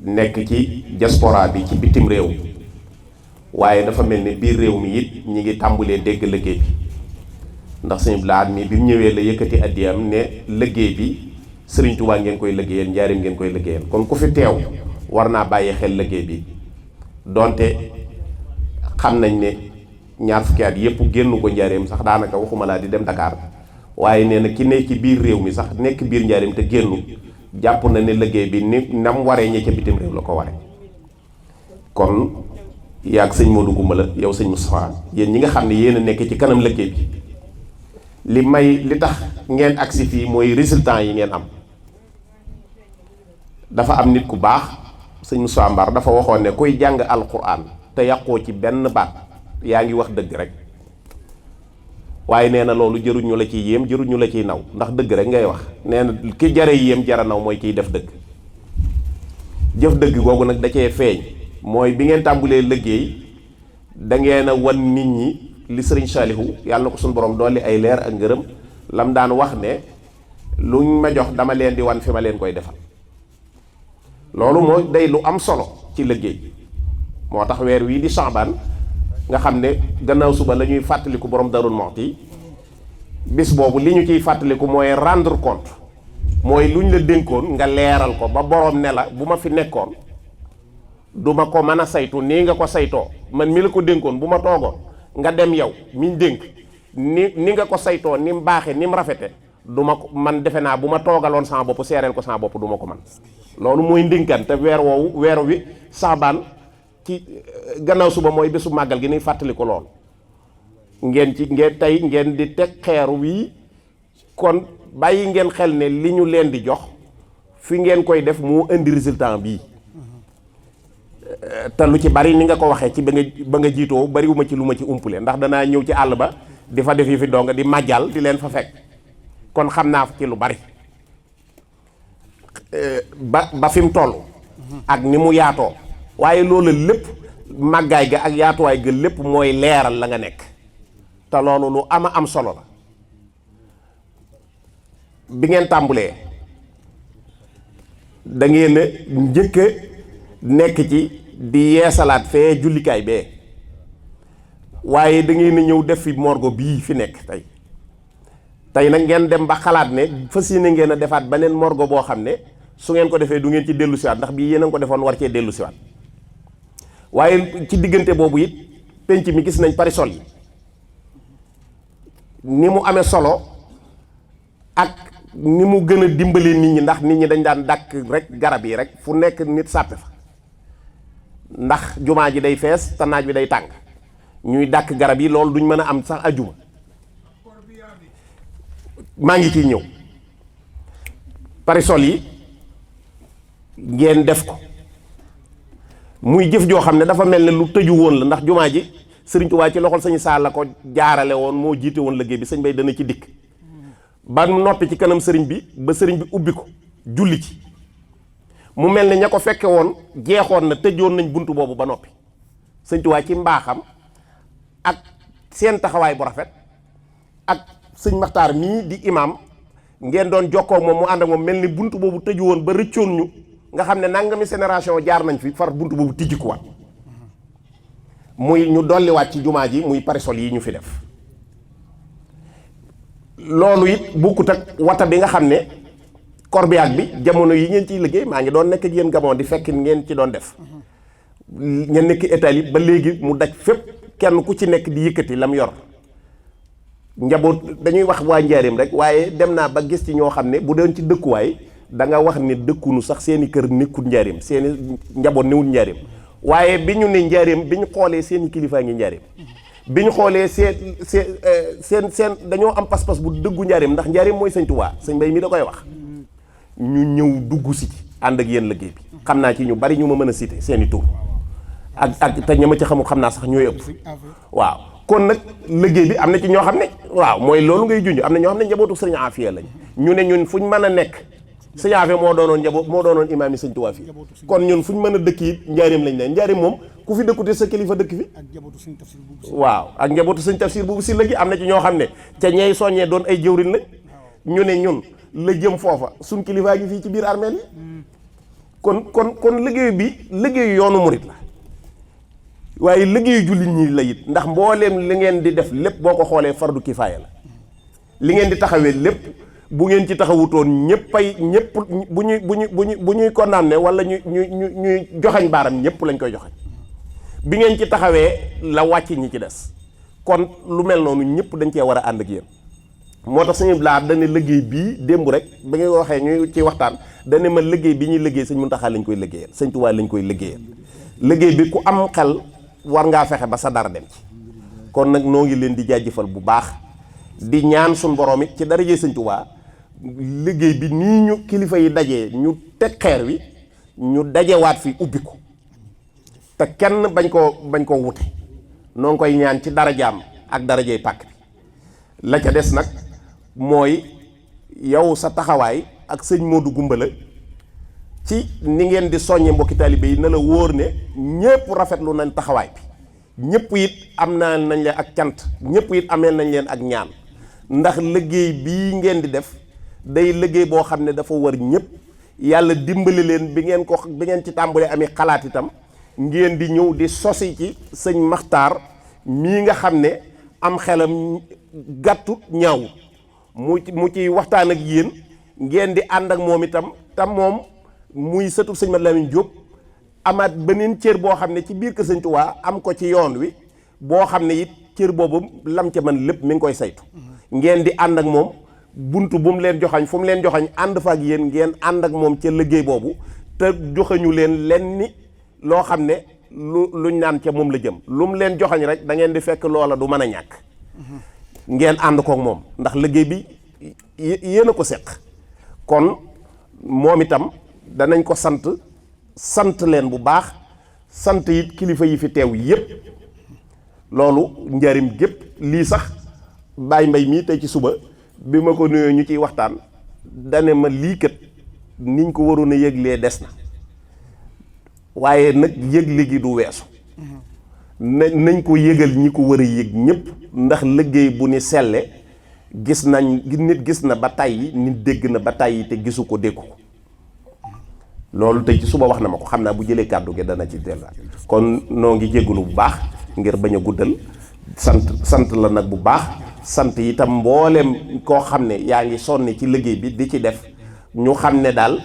nekk ci diaspora bi ci bitim réew waaye dafa mel ni biir réew mi it ñi ngi tàmbulee dégg liggéey bi ndax sëñ Blaat mi bi mu ñëwee la yëkkati addiyam ne liggéey bi Sëriñ Touba ngeen koy liggéeyal Njaaréem ngeen koy liggéeyal kon ku fi teew war naa bàyyi xel liggéey bi donte xam nañ ne ñaar fukki at yépp génn ko Njaaréem sax daanaka waxuma laa di dem Dakar waaye nee na ki ne ci biir réew mi sax nekk biir Njaaréem te génnu jàpp na ne liggéey bi ni nam waree ñe ca bitim réew la ko ware kon yaag sëñ Modou Goumbala yow sëñ Moustapha yéen ñi nga xam ne yéen a nekk ci kanam liggéey bi li tax ngeen agsi fii mooy résultat yi ngeen am dafa am nit ku baax sëñ Moussa Mbar dafa waxoon ne kuy jàng alquran te yàqoo ci benn baat yaa ngi wax dëgg rek waaye nee na loolu jëruñu la ciy yéem jëruñu la ciy naw ndax dëgg rek ngay wax nee na ki jare yéem jara naw mooy kiy def dëgg jëf dëgg googu nag da cee feeñ mooy bi ngeen tàmbulee liggéey da ngeen a wan nit ñi li sëriñ Saalihu yàlla na ko suñu borom dolli ay leer ak ngërëm lam daan wax ne luñ ma jox dama leen di wan fi ma leen koy defal loolu mooy day lu am solo ci liggéey moo tax weer wii di Saabaan nga xam ne gannaaw suba la ñuy fàttaliku borom Darou Mouhty bis boobu li ñu ciy fàttaliku mooy rendre compte mooy lu ñu la dénkoon nga leeral ko ba borom ne la bu ma fi nekkoon duma ko mën a saytu nii nga ko saytoo man mi la ko dénkoon bu ma toogoon nga dem yow miñ dénk ni nga ko saytoo ni mu baaxee ni mu rafete du ma ko man defe naa bu ma toogaloon sama bopp seereel ko sama bopp du ma ko man loolu mooy ndénkaan te weer wi Saabaan ci gannaaw suba mooy bésu màggal gi ni fàttali ko lool ngeen tey ngeen di teg xeeru wi kon bàyyi ngeen xel ne li ñu leen di jox fi ngeen koy def moo indi résultat bii te lu ci bari ni nga ko waxee ci ba nga jiitoo bariwuma ci lu ma ci umpule ndax danaa ñëw ci àll ba di fa def yi fi donga di màjjal di leen fa fekk kon xam naa ci lu bari ba fi mu toll ak ni mu yaatoo waaye loolu lépp màggaay ga ak yaatuwaay ga lépp mooy leeral la nga nekk te loolu lu ama am solo la bi ngeen tàmbulee da ngeen a njëkk a nekk ci di yeesalaat fee jullikaay bee waaye da ngeen a ñëw def fi morgo bii fi nekk tey nag ngeen dem ba xalaat ne fas yéene ngeen a defaat beneen morgo boo xam ne su ngeen ko defee du ngeen ci dellu siwaat ndax bii yéen a ko defoon war cee dellu siwaat waaye ci diggante boobu it penc mi gis nañ parisol yi ni mu amee solo ak ni mu gën a dimbalee nit ñi ndax nit ñi dañ daan dàkk rek garab yi rek fu nekk nit sàppe fa ndax jumaa ji day fees te naaj bi day tàng ñuy dàkk garab yi loolu duñ mën a am sax ajuma maa ngi ciy ñëw parisol yi ngeen def ko muy jëf joo xam ne dafa mel ne lu tëju woon la ndax jumaa ji Sëriñ Tuubaa ci loxol Sëñ Saal la ko jaarale woon moo jiite woon liggéey bi sëñ Bay dana ci dikk ba noppi ci kanam sëriñ bi ba sëriñ bi ubbi ko julli ci mu mel ne ña ko fekke woon jeexoon na tëjoon nañ buntu boobu ba noppi Sëñ Tuubaa ci mbaaxam ak seen taxawaay bu rafet ak sëñ Maxtaar mii di imaam ngeen doon jokkoo moom mu ànd ak moom mel ni buntu boobu tëju woon ba rëccoon ñu nga xam ne nangami génération jaar nañ fi far buntu boobu tijji ko waat muy ñu dolliwaat ci jumaa ji muy parisol yi ñu fi def loolu it bokkut ak wata bi nga xam ne corbillard bi jamono yi ngeen ciy liggéey maa ngi doon nekk ak yéen Gabon di fekk ngeen ci doon def ngeen nekk Italie ba léegi mu daj fépp kenn ku ci nekk di yëkkati lam yor njaboot dañuy wax waa njaareem rek waaye dem naa ba gis ci ñoo xam ne bu doon ci dëkkuwaay da nga wax ni dëkkunu sax seeni kër nekkul njaareem seeni njaboot newul njaareem waaye bi ñu ne njaareem bi ñu xoolee seeni kilifaa ngi njaareem biñ xoolee seen dañoo am pas-pas bu dëggu njaareem ndax njaareem mooy sëñ Tuubaa sëñ Mbay mi da koy wax ñu ñëw dugg si ci ànd ak yéen liggéey bi xam naa ci ñu bari ñu ma mën a cité seeni tur ak te ña ma ci xamul xam naa sax ñooy ëpp waaw kon nag liggéey bi am na ci ñoo xam ne waaw mooy loolu ngay junj am na ñoo xam ne njabootu sëriñ Afia lañ ñu ne ñun fuñ mën a nekk sëñ Afia moo doonoon imaam yi sëñ Tuubaa fii kon ñun fuñ mën a dëkk it njaareem lañ leen njaareem moom ku fi dëkkute sa kilifa dëkk fi waaw ak njabootu sëñ Tafsir boobu si léegi am na ci ñoo xam ne te ñey soññee doon ay jëwriñ lañ ñu ne ñun la jëm foofa suñ kilifaa gi fii ci biir armeel yi kon liggéey bi liggéeyu yoonu murit la waaye liggéeyu jullit ñi la it ndax mbooleem li ngeen di def lépp boo ko xoolee fardu kifaaya la li ngeen di taxawee lépp bu ngeen ci taxawutoon ñëpp bu ñuy condamné wala ñuy joxañ baaram ñëpp lañ koy joxañ bi ngeen ci taxawee la wàcc ñi ci des kon lu mel noonu ñëpp dañ cee war a ànd ak yéen moo tax sëñ Blaat dana liggéey bii démb rek ba ngay waxee ñu ci waxtaan dana ma liggéey bi ñuy liggéey sëñ Muntaxa lañ koy liggéeyal sëñ Tuubaa lañ koy liggéeyal liggéey bi ku am xel war ngaa fexe ba sa dara dem ci kon nag noo ngi leen di jaajëfal bu baax di ñaan suñ borom it ci darajee sëñ Tuubaa liggéey bi nii ñu kilifa yi dajee ñu teg xeer wi ñu dajewaat fi ubbi ko te kenn bañ koo wute noo ngi koy ñaan ci darajaam ak darajey pàkk bi la ca des nag mooy yow sa taxawaay ak sëñ Modou Gumbala ci ni ngeen di soññe mbokki taalibe yi na la wóor ne ñëpp rafetlu nañ taxawaay bi ñëpp it am naa nañ leen ak cant ñëpp it ameel nañ leen ak ñaan ndax liggéey bii ngeen di def day liggéey boo xam ne dafa war ñëpp yàlla dimbali leen bi ngeen ci tàmbalee amee xalaat itam ngeen di ñëw di sosi ci sëñ Maxtaar mii nga xam ne am xelam gàttut ñaaw mu ci waxtaan ak yéen ngeen di ànd ak moom itam tam moom muy sëtu sëñ Mat Lamin Jóob amaat beneen cër boo xam ne ci biir kër sëñ Tuubaa am ko ci yoon wi boo xam ne it cër boobu lam ca man lépp mi ngi koy saytu ngeen di ànd ak moom buntu bu mu leen joxañ fu mu leen joxañ ànd fa ak yéen ngeen ànd ak moom ca liggéey boobu te joxañu leen lenn ni loo xam ne luñ naan ca moom la jëm lu mu leen joxañ rek da ngeen di fekk loola du mën a ñàkk ngeen ànd kook moom ndax liggéey bi yéen a ko seq kon moom itam danañ ko sant leen bu baax sant it kilifa yi fi teew yépp loolu njariñ gépp lii sax Baye Mbay mii tey ci suba bi ma ko nuyoo ñu ciy waxtaan dane ma lii kat niñ ko waroon a yëglee des na waaye nag yëgle gi du weesu nañ ko yëgal ñi ko war a yëg ñëpp ndax liggéey bu ni selle gis nit gis na ba tàyyi nit dégg na ba tàyyi te gisu ko déggu ko loolu tey ci suba wax na ma ko xam naa bu jëlee kàddu gi dana ci delluwaat kon noo ngi jégalu bu baax ngir bañ a guddal sant la nag bu baax sant itam mboolem koo xam ne yaa ngi sonni ci liggéey bi di ci def ñu xam ne daal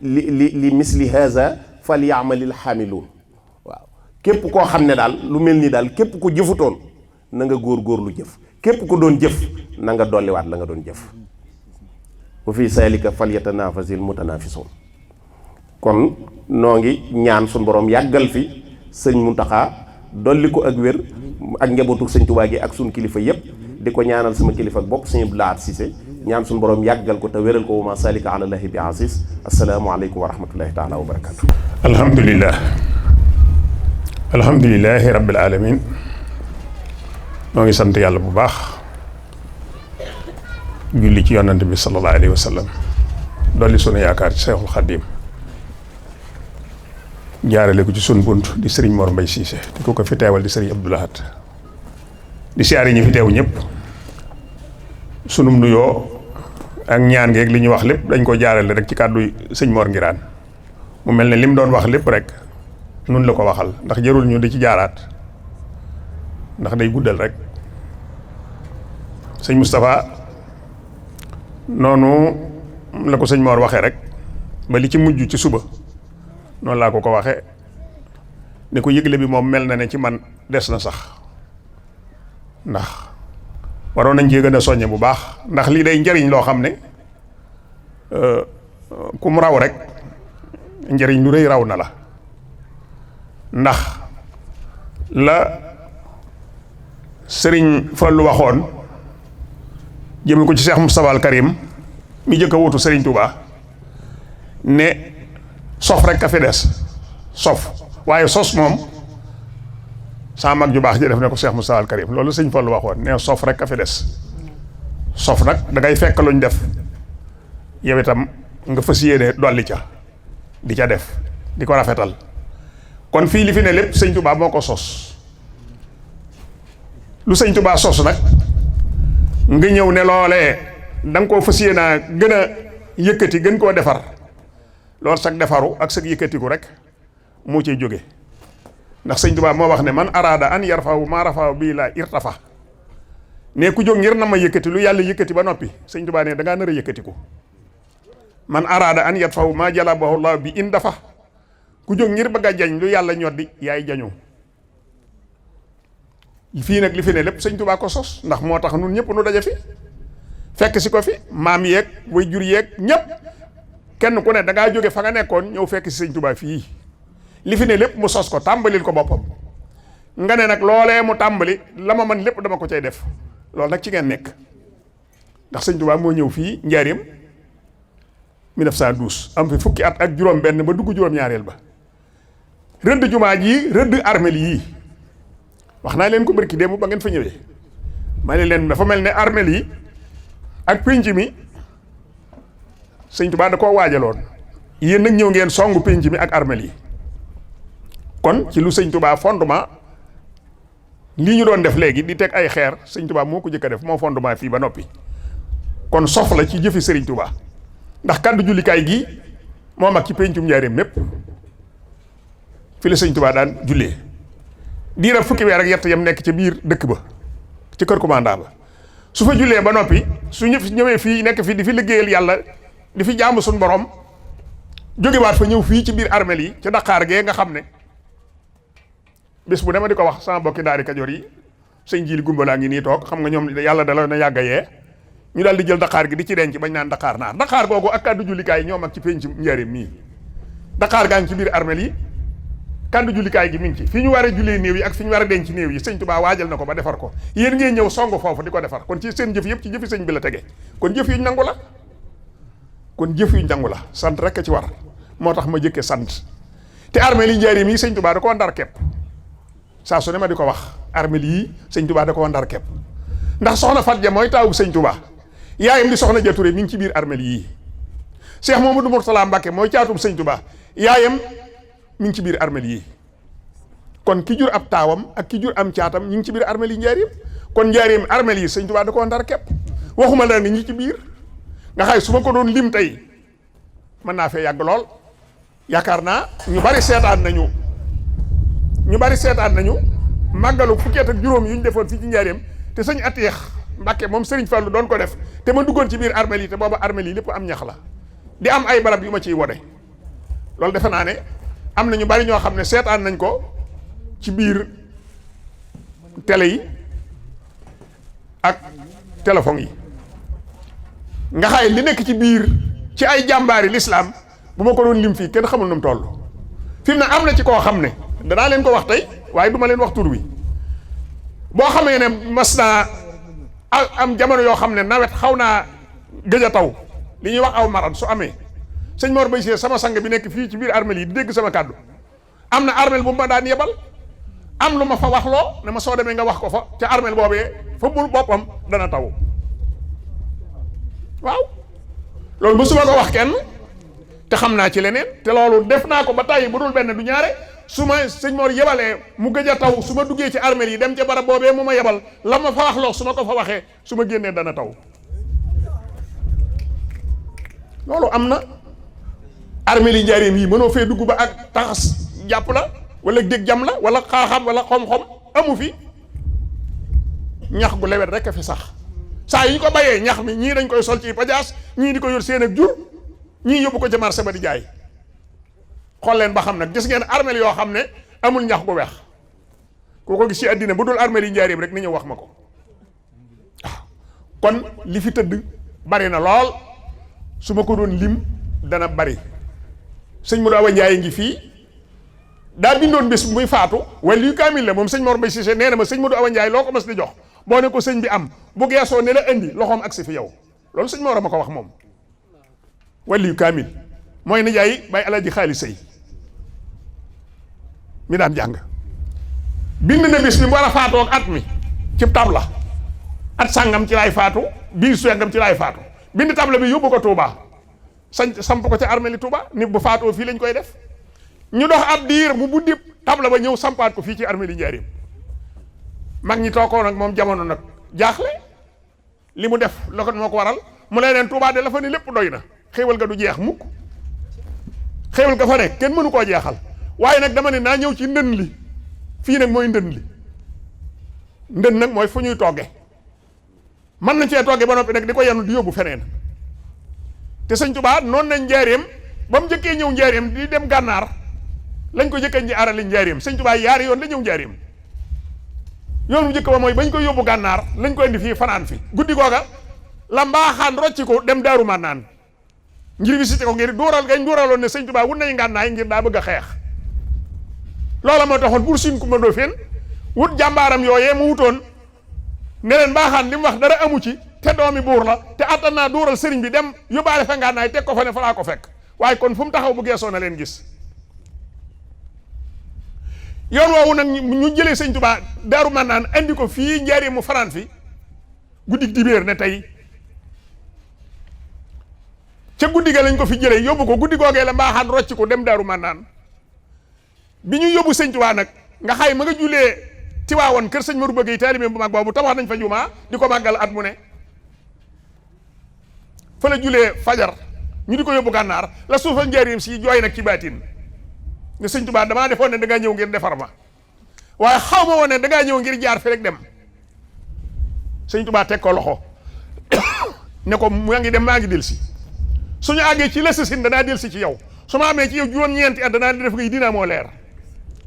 li misli haza fal yaamalil xaamiluun waaw képp koo xam ne daal lu mel ni daal képp ko jëfutoon na nga góor-góorlu jëf képp ko doon jëf na nga dolliwaat la nga doon jëf wa fi salika fal yatanafasil mutanafisun kon noo ngi ñaan suñu borom yàggal fi sëñ Muntaxa dolli ko ak wér ak njabootu sëñ Tuubaa gi ak suñu kilifa yépp di ko ñaanal sama kilifa ak bopp sëñ Abdou Lahad Cissé ñaan suñu borom yàggal ko te wéral ko wa ma salika ala llahi bi aziz assalaamu aleykum wa rahmatullahi taala wa barakatu alhamdulilahi rabbil alamin noo ngi sant yàlla bu baax julli ci yonante bi sallallahu alayhi wa sallam dolli sunu yaakaar ci Seexul Xadiim jaarale ko ci sun bunt di sëriñ Mor Mbay Cissé di ko fi teewal di sëriñ Abdou Lahad di siyaare ñi fi teew ñëpp sunum nuyoo ak ñaan geeg li ñuy wax lépp dañ ko jaarale rek ci kàddu sëñ Mor Ngiraan mu mel ne lim doon wax lépp rek nun la ko waxal ndax jarul ñu di ci jaaraat ndax day guddal rek sëñ Moustapha noonu la ko sëñ Mor waxee rek ba li ci mujj ci suba noonu laa ko waxee ne ko yëgle bi moom mel na ne ci man des na sax ndax waroon nañ cee gën a soññe bu baax ndax lii day njariñ loo xam ne ku mu raw rek njariñ lu rëy raw na la ndax la sëriñ Fallu waxoon jëme ko ci Cheikh Moustapha al Karim mi jëkk a wutu sëriñ Touba ne sof rek a fi des sof waaye sos moom sama mag ju baax ji def ne ko Cheikh Moustapha al Karim loolu sëriñ Fallu waxoon ne sof rek a fi des sof nag da ngay fekk luñ def yow itam nga fas yéene dolli ca di ca def di ko rafetal kon fii li fi ne lépp sëñ Touba moo ko sos lu sëñ Touba sos nag nga ñëw ne loolee da nga koo fas yéenaa gën a yëkkati gën koo defar loolu sag defaru ak sag yëkkatiku rek moo ciy jóge ndax sëñ Touba moo wax ne man araada an yarfahu maa rafahu bii laa irtafa ne ku jóg ngir na ma yëkkati lu yàlla yëkkati ba noppi sëñ Touba ne da ngaa nar a yëkkatiku man araada an yatfahu maa jalabahu llah bi in dafa ku jóg ngir bëgg a jañ lu yàlla ñoddi yaay jañu fii nag li fi ne lépp sëñ Touba ko sos ndax moo tax nun ñëpp nu daje fi fekk si ko fi maam yeeg way jur yeeg ñëpp kenn ku ne da ngaa jóge fa nga nekkoon ñëw fekk si sëñ Touba fii li fi ne lépp mu sos ko tàmbalil ko boppam nga ne nag loolee mu tàmbali la ma man lépp dama ko cay def loolu nag ci ngeen nekk ndax sëñ Touba moo ñëw fii njaareem 1912 am fi fukki at ak juróom benn ba dugg juróom ñaareel ba rëdd jumaa ji rëdd armel yii wax naa leen ko barki démb ba ngeen fa ñëwee ma ne leen dafa mel ne armel yi ak pénc mi sëñ Touba da koo waajaloon yéen nag ñëw ngeen songu pénc mi ak armel yi kon ci lu sëñ Touba fondement lii ñu doon def léegi di teg ay xeer sëñ Touba moo ko jëkk a def moo fondement fii ba noppi kon sof la ci jëfi sëriñ Touba ndax kàddu jullikaay gii moo mag ci péncum njaareem mépp fi la sëñ Touba daan jullee diirab fukki weer ak yett yam nekk ca biir dëkk ba ci kër commandant ba su fa jullee ba noppi su ñëwee fii nekk fii di fi liggéeyal yàlla di fi jaamu suñ borom jógewaat fa ñëw fii ci biir armel yi ci Dakar gee nga xam ne bés bu dema di ko wax sama bokki daari Kajoor yi sëñ Jili Gumbalaa ngi nii toog xam nga ñoom yàlla da la na yàgg a yee ñu daal di jël Dakar gi di ci denc bañ naan Dakar naar Dakar googu ak kàddu jullikaay ñoom ak ci penc njaareem mii Dakar gaa ngi ci biir armel yi kàddu jullikaay gi mi ngi ci fi ñu war a jullee néew yi ak fi ñu war a denc néew yi sëñ Touba waajal na ko ba defar ko yéen ngeen ñëw song foofu di ko defar kon ci seen jëf yëpp ci jëfi sëñ bi la tege kon jëf yuñ nangu la kon jëf yuñ nangu la sant rek a ci war moo tax ma jëkke sant te armel yi njaareem yi sëñ Touba da koo ndar kepp saa su ne ma di ko wax armel yi sëñ Touba da koo ndar kepp ndax soxna Fat Ja mooy taawu sëñ Touba yaayam di soxna Ja Touré mi ngi ci biir armel yii Cheikh Mamadou Mourtala Mbacke mooy caatum sëñ Touba yaayam mi ngi ci biir armel yii kon ki jur ab taawam ak ki jur am caatam ñi ngi ci biir armel yi njaareem kon njaareem armel yi sëñ Touba da koo ndar képp waxuma la nga ñi ci biir nga xay su ma ko doon lim tey mën naa fee yàgg lool yaakaar naa ñu bari seetaan nañu màggalu fukki at ak juróom yu ñu defoon fii ci njaareem te sëñ Atiix Mbàkke moom Sëriñ Fallu doon ko def te ma duggoon ci biir armel yi te booba armel yi lépp am ñax la di am ay barab yu ma ciy wone loolu defe naa ne am na ñu bari ñoo xam ne seetaan nañ ko ci biir télé yi ak téléphone yi nga xay li nekk ci biir ci ay jàmbaari lislaam bu ma ko doon lim fii kenn xamul nu mu toll fi mu ne am na ci koo xam ne danaa leen ko wax tey waaye du ma leen wax tur wi boo xamee ne mas naa am jamono yoo xam ne nawet xaw naa gëj a taw li ñuy wax aw maran su amee sëñ Mor Bay Seye sama sang bi nekk fii ci biir armel yi di dégg sama kàddu am na armel bu ma daan yebal am lu ma fa wax loo ne ma soo demee nga wax ko fa ca armel boobee fa bul boppam dana taw waaw loolu mësuma ko wax kenn te xam naa ci leneen te loolu def naa ko ba tàyyi bu dul benn du ñaare su ma sëñ Mor yebalee mu gëj a taw su ma duggee ci armel yi dem ca barab boobee mu ma yebal la ma fa wax loo su ma ko fa waxee su ma génnee dana taw loolu am na armel yi njaareem yi mënoo fee dugg ba ak taxas jàpp la wala dég jam la wala xaaxam wala xom-xom amu fi ñax gu lewet rek a fi sax saa yi ñu ko bayee ñax mi ñii dañ koy sol ci pajaas ñii di ko yor seen ak jur ñii yóbbu ko ca marché ba di jaay xool leen ba xam nag gis ngeen armel yoo xam ne amul ñax gu weex koo ko gis ci àddina bu dul armel yi njaareem rek ni ñëw wax ma ko waaw kon li fi tëdd bari na lool su ma ko doon lim dana bari sëñ Modou Awa Ndiaye ngi fii daa bindoon bés muy faatu wala yu kaamil la moom sëñ Mor Mbaye Cissé nee na ma sëñ Modou Awa Ndiaye loo ko mas di jox boo ne ko sëñ bi am bu geesoo ne la indi loxoom agsi fi yow loolu sëñ Mor ma ko wax moom wala yu kaamil mooy nijaay bay Alaaji Xaali Sëy mi daan jàng bind na bis bi mu war a faatoo ak at mi ci tabla at sàngam ci laay faatu bii sàngam ci laay faatu bind tabla bi yóbbu ko Touba samp ko ca armée li Touba ni bu faatoo fii lañ koy def ñu dox ab diir mu buddi tabla ba ñëw sampaat ko fii ci armée li Njaaréem mag ñi tookoo nag moom jamono nag jaaxle li mu def la ko moo ko waral mu lay leen Touba de la fa ni lépp doy na xéewal ga du jeex mukk xéewal ga fa ne kenn mënu koo jeexal waaye nag dama ne naa ñëw ci ndën li fii nag mooy ndën li ndën nag mooy fu ñuy togge mën nañ cee togge ba noppi nag di ko yanu di yóbbu feneen te sëñ Tuubaa noonu nañ Njaaréem ba mu njëkkee ñëw Njaaréem di dem gànnaar lañ ko jëkkee ñi arali Njaaréem sëñ Tuubaa yaari yoon la ñëw Njaaréem yoon bu njëkk ba mooy bañ koy yóbbu gànnaar lañ ko indi fii fanaan fi guddi googa la mbaaxaan rocci ko dem Daaru Marnaan ngir visité ko ngir dóoral gañ dóoraloon ne sëñ Tuubaa wut nañ ngànnaay ngir daa bëgg a xeex loola moo taxoon Buur Siin Kumba Ndoofeen wut jàmbaaram yooyee mu wutoon ne leen mbaaxaan li mu wax dara amu ci te doomi buur la te attan naa dóoral sëriñ bi dem yóbbaale fa ngànnaay teg ko fa ne fa laa ko fekk waaye kon fu mu taxaw bu geesoo na leen gis yoon woowu nag ñu jëlee sëñ Tuubaa Daaru Marnaan andi ko fii Njaaréem mu fanaan fi guddi dibéer ne tey ca guddi ga lañ ko fi jëlee yóbbu ko guddi googee la mbaaxaan rocc ko dem Daaru Marnaan bi ñu yóbbu sëñ Tuubaa nag nga xay ma nga julee Tiwaawoon kër sëñ Maru Bëgg yi taalibe bu mag boobu tabax nañ fa jumaa di ko màggal at mu ne fa la julee fajar ñu di ko yóbbu gànnaar la suufa Njaaréem si jooy nag ci baatin ne sëñ Tuubaa damaa defoon ne da ngaa ñëw ngir defar ma waaye xaw ma woon ne da ngaa ñëw ngir jaar fi rek dem sëñ Tuubaa teg ko loxo ne ko maa ngi dem maa ngi delsi suñu àggee ci la sësin danaa delsi ci yow su ma amee ci yow juróom-ñeenti at danaa def ngay dinaa moo leer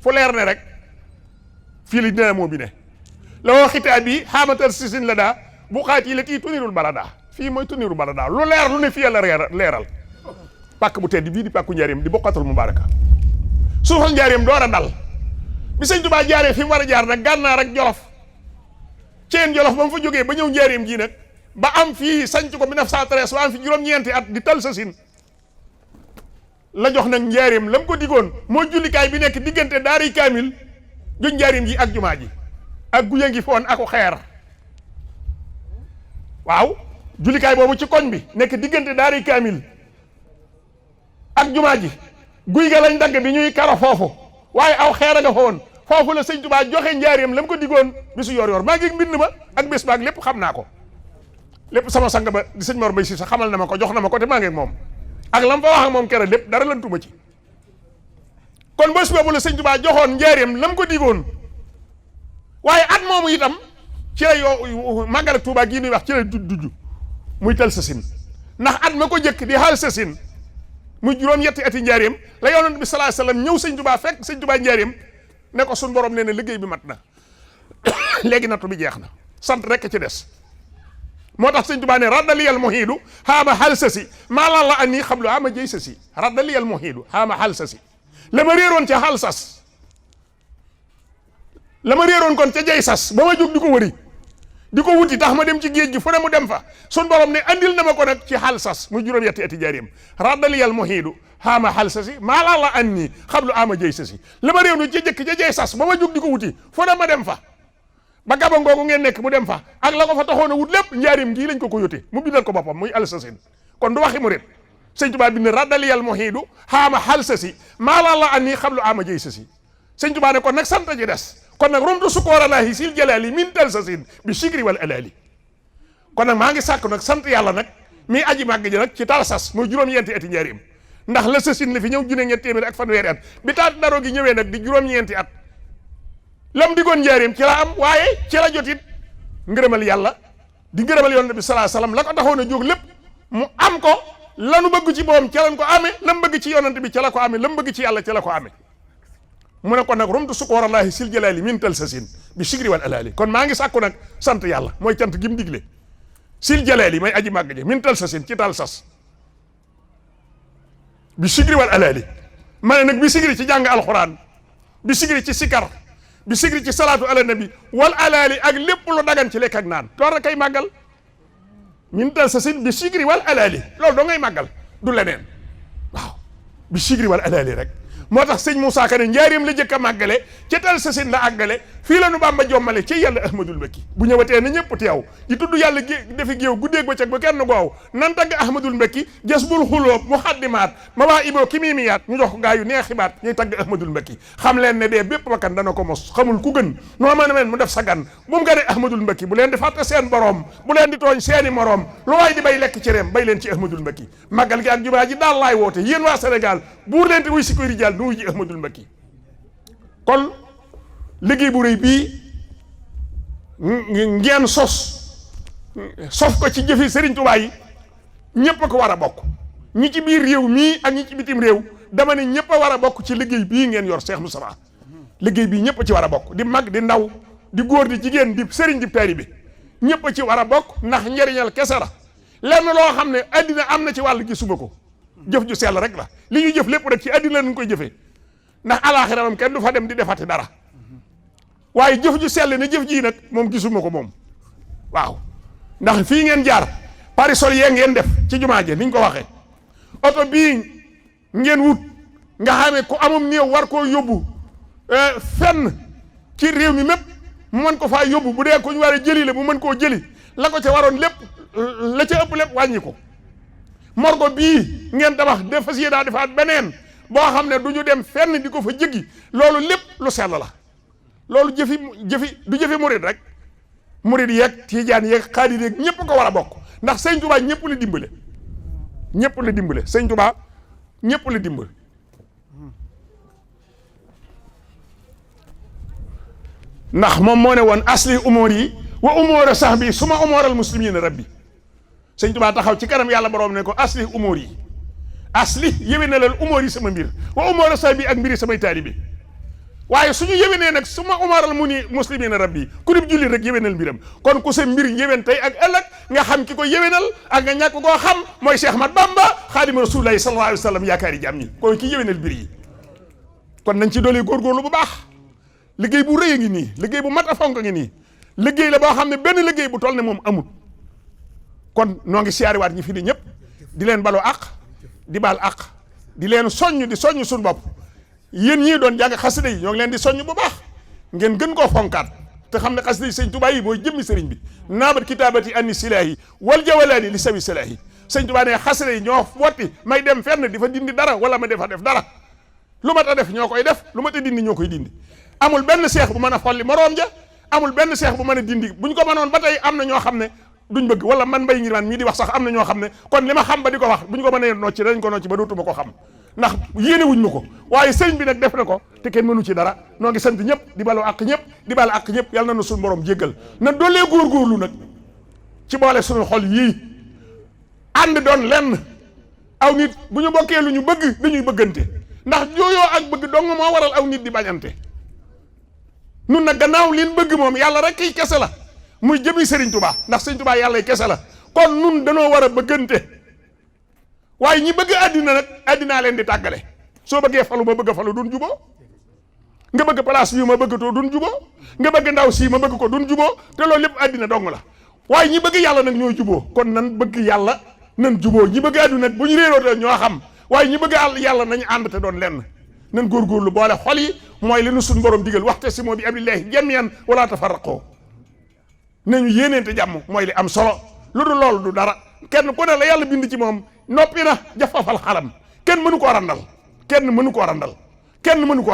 fu leer ne rek fii li dinaa moo bi ne la woo xitaab bi xaamatal sësin la daa bu xaat yi la kii tunirul barada fii mooy tunirul barada lu leer lu ne fii yàlla leeral pàkk bu tedd bii di pàkku Njaaréem di bokkatul mubaaraka suufal Njaaréem door a dal bi sëñ Tuubaa jaaree fi mu war a jaar nag gànnaar ak Jolof ceen Jolof ba mu fa jógee ba ñëw Njaaréem ji nag ba am fii sanc ko 1913 ba am fi juróom-ñeenti at di tal sa sin la jox nag Njaaréem la mu ko digoon moo jullikaay bi nekk diggante daaray kaamil juñ Njaaréem ji ak jumaa ji ak guya ngi foon ako xeer waaw jullikaay boobu ci koñ bi nekk diggante daaray kaamil ak jumaa ji guy ga lañ dagg bi ñuy karo foofu waaye aw xeer a nga fa woon foofu la sëñ Tuubaa joxe Njaaréem la mu ko digoon bisu yor maa ngi mbind ma ak bés baag lépp xam naa ko lépp sama sang ba di sëñ Mor Mbaye Cissé xamal na ma ko jox na ma ko te maa ngi ak moom ak la mu fa wax ak moom keroog lépp dara lan tuma ci kon bés boobu la sëñ Tuubaa joxoon Njaaréem la mu ko digoon waaye at moomu itam ci la yoo màggal ak Tuubaa gii nuy wax ci la dujj muy tal sa sin ndax at ma ko jëkk di xaal sa sin muy juróom-ñetti ati Njaaréem la yonent bi sallallahu alayhi wasallam ñëw sëñ Tuubaa fekk sëñ Tuubaa Njaaréem ne ko suñ borom nee na liggéey bi mat na léegi nattu bi jeex na sant rek ci des moo tax sëñ Tuubaa ne raddaliyal muhiidu xaama xal sa si maala la ani xablu ama jëy sa si raddaliyal muhiidu xaama xal sa si la ma réeroon ca xal sas la ma réeroon kon ca jay sas ba ma jóg di ko wëri di ko wuti tax ma dem ci géej gi fu ne mu dem fa sun borom ne andil na ma ko nag ci xal sas muy juróom-yetti ati Njaaréem raddaliyal muhiidu xaama xal sa si maala la ani xablu ama jëy sa si la ma réeroon ca jëkk ca jay sas ba ma jóg di ko wuti fu ne ma dem fa ba gabon googu ngeen nekk mu dem fa ak la ko fa taxoon a wut lépp Njaaréem gii lañ ko yote mu bindal ko boppam muy alsasin kon du waxi mu ret sëñ Tuubaa bind raddaliyal muhiidu xaama xal sa si maala la ani xablu ama jëy sa si sëñ Tuubaa ne kon nag sant ji des kon nag rumtu sukooralaahi sil jalaali min tal sa sin bi sigri wal alaali kon nag maa ngi sàkk nag sant yàlla nag mii aji màgg ji nag ci tal sas muy juróom-ñeenti ati Njaaréem ndax la sa sin la fi ñëw junne ñeent téeméer ak fanweeri at bi taat daro gi ñëwee nag di juróom-ñeenti at lam digoon Njaaréem ci la am waaye ci la jotit ngërëmal yàlla di ngërëmal yonent bi sallallahu alayhi wasallam la ko taxoon a jóg lépp mu am ko lanu bëgg ci boom ca lañ ko amee lam bëgg ci yonent bi ca la ko amee lam bëgg ci yàlla ca la ko amee mu ne kon nag rumtu sukoorallaahi sil jalaali min tal sa sin bi sigri wal alaali kon maa ngi sàkku nag sant yàlla mooy cant gi mu digle sil jalaali may aji màgg ji min tal sa sin ci tal sas bi sigri wal alaali ma ne nag bi sigri ci jàng alxuraan bi sigri ci sikar bi sigri ci salaatu ala nabi wal alaali ak lépp lu dagan ci lekk ak naan loolu rek kay màggal min tal sa sin bi sigri wal alaali loolu doo ngay màggal du leneen waaw bi sigri wal alaali rek moo tax sëñ Moussa Ka ne njaareem la jëkk a màggale ca tal sa sin la àggale fii la nu Bàmba jommale ci yàlla Ahmadul Mbakki bu ñëwatee na ñëpp teew di tudd yàlla defi géew guddeeg bëccëg ba kenn goow nan tagg Ahmadul Mbakki jas bul xulóob mu xaddimaat ma waa iboo ki miimiyaat ñu jox ko gaa yu neex xibaat ñuy tagg Ahmadul Mbakki xam leen ne dee bépp bakkan dana ko mos xamul ku gën noo mën a mel mu def sa gan bu mu gënee Ahmadul Mbakki bu leen di fàtte seen borom bu leen di tooñ seeni morom lu waay di bay lekk ci reem bay leen ci Ahmadul Mbakki màggal gi ak jumaa ji daal laay woote yéen waa Sénégal buur leen te wuy si koy rijaal nu wuy ji Ahmadul Mbakki kon liggéey bu rëy bii ngeen sof ko ci jëfi Serigne Touba yi ñëpp a ko war a bokk ñi ci biir réew mii ak ñi ci bitim réew dama ne ñëpp a war a bokk ci liggéey bii ngeen yor Cheikh Moustapha liggéey bii ñëpp a ci war a bokk di mag di ndaw di góor di jigéen di sëriñ di peeri bi ñëpp a ci war a bokk ndax njëriñal kese la lenn loo xam ne addina am na ci wàll gisuma ko jëf ju sell rek la li ñu jëf lépp rek ci addina lañ koy jëfee ndax alaaxira moom kenn du fa dem di defati dara waaye jëf ju sell ne jëf jii nag moom gisuma ko moom waaw ndax fii ngeen jaar parisol yee ngeen def ci jumaa ji niñ ko waxee oto bii ngeen wut nga xam ne ku amum néew war koo yóbbu fenn ci réew mi mépp mu mën ko faa yóbbu bu dee ko ñu war a jëli la mu mën koo jëli la ko ca waroon lépp la ca ëpp lépp wàññi ko morgo bii ngeen tabax dafa si daa defaat beneen boo xam ne du ñu dem fenn di ko fa jëggi loolu lépp lu sell la loolu jëfi du jëfi murid rek murid yeeg tijaan yeeg xaadir yeeg ñëpp ko war a bokk ndax sëñ Touba ñëpp la dimbale sëñ Touba ñëpp la dimbale ndax moom moo ne woon asli umóor yi wa umóora sax bi suma umóoral muslimina rabbi sëñ Touba taxaw ci kanam yàlla borom ne ko asli umóor yi asli yéwénalal umóor yi sama mbir wa umóora sax bi ak mbiri samay taalibe waaye suñu yéwénee nag su ma umaral mu ni muslimina rabbi ku dib jullit rek yéwénal mbiram kon ku sa mbir yéwén tey ak ëllëg nga xam ki ko yéwénal ak nga ñàkk koo xam mooy Cheikh Ahmad Bamba xaadimu rasulullahi sallallahu alayhi wa sallam yaakaari jaam ñi kon ki yéwénal mbir yi kon nañ ci doole góorgóorlu bu baax liggéey bu rëy a ngi nii liggéey bu mat a fonk ngi nii liggéey la boo xam ne benn liggéey bu toll ne moom amul kon noo ngi siyaariwaat ñi fi di ñëpp di leen baloo àq di baal àq di leen soññ di soññ suñu bopp yéen ñii doon jàng xasida yi ñoo ngi leen di soññ bu baax ngeen gën koo fonkaat te xam ne xasida yi sëñ Tuubaa yi booy jëmmi sëriñ bi naabat kitaabati anni silaahi wal jawalaani li sawi silaahi sëñ Tuubaa ne xasida yi ñoo wotti may dem fenn di fa dindi dara wala ma defa def dara lu mat a def ñoo koy def lu mat a dindi ñoo koy dindi amul benn seex bu mën a xolli moroom ja amul benn seex bu mën a dindi buñ ko mënoon ba tey am na ñoo xam ne duñ bëgg wala man mbay ngir man mii di wax sax am na ñoo xam ne kon li ma xam ba di ko wax buñ ko mënee nocci dañ ko nocci ba dootuma ko xam ndax yéene wuñ ma ko waaye sëñ bi nag def na ko te kenn mënu ci dara noo ngi sant ñëpp di balu àq ñëpp di balu àq ñëpp yàlla na nu suñu borom jéggal na doolee góorgóorlu nag ci boole suñu xol yii ànd doon lenn aw nit bu ñu bokkee lu ñu bëgg dañuy bëggante ndax jooyoo ak bëgg dong moo waral aw nit di bañante nun nag gannaaw liñ bëgg moom yàlla rek kiy kese la muy jëmi Sëriñ Tuubaa ndax Sëriñ Tuubaa yàlla kese la kon nun danoo war a bëggante waaye ñi bëgg àddina nag àddinaa leen di tàggale soo bëggee falu ma bëgg a falu dun juboo nga bëgg place bi ma bëgg too dun juboo nga bëgg ndaw sii ma bëgg ko dun juboo te loolu lépp àddina dong la waaye ñi bëgg yàlla nag ñooy juboo kon nan bëgg yàlla nan juboo ñi bëgg àddina nag bu ñu réeroo ñoo xam waaye ñi bëgg yàlla nañu ànd te doon lenn nan góorgóorlu boole xol yi mooy li nu suñ borom digal waxte si moo bi abillahi jamian wala tafarraqoo nañu yéeneente jàmm mooy li am solo lu dul loolu du dara kenn ku ne la yàlla bind ci moom noppi na jafafal xalam kenn mënu koo randal kenn mënu koo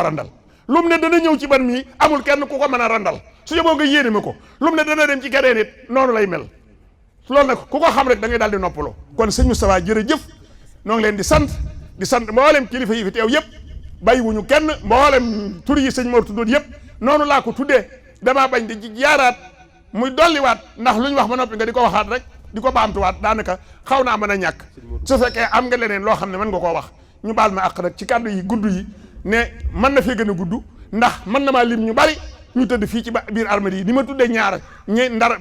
randal lu mu ne dana ñëw ci ban mii amul kenn ku ko mën a randal su yeboo nga yéene ma ko lu mu ne dana dem ci keneen it noonu lay mel loolu nag ku ko xam rek da ngay daal di noppaloo kon sëñ Moustapha jërëjëf noo ngi leen di sant mboolem kilifa yi fi teew yëpp bàyyiwuñu kenn mboolem tur yi sëñ Mor tuddoon yëpp noonu laa ko tuddee damaa bañ di jaaraat muy dolliwaat ndax lu ñu wax ba noppi nga di ko waxaat rek di ko baamtuwaat daanaka xaw naa mën a ñàkk su fekkee am nga leneen loo xam ne mën nga koo wax ñu baal ma àq rek ci kàddu yi gudd yi ne mën na fee gën a gudd ndax mën na maa lim ñu bari ñu tëdd fii ci biir armeel yi ni ma tuddee ñaar ñi ndar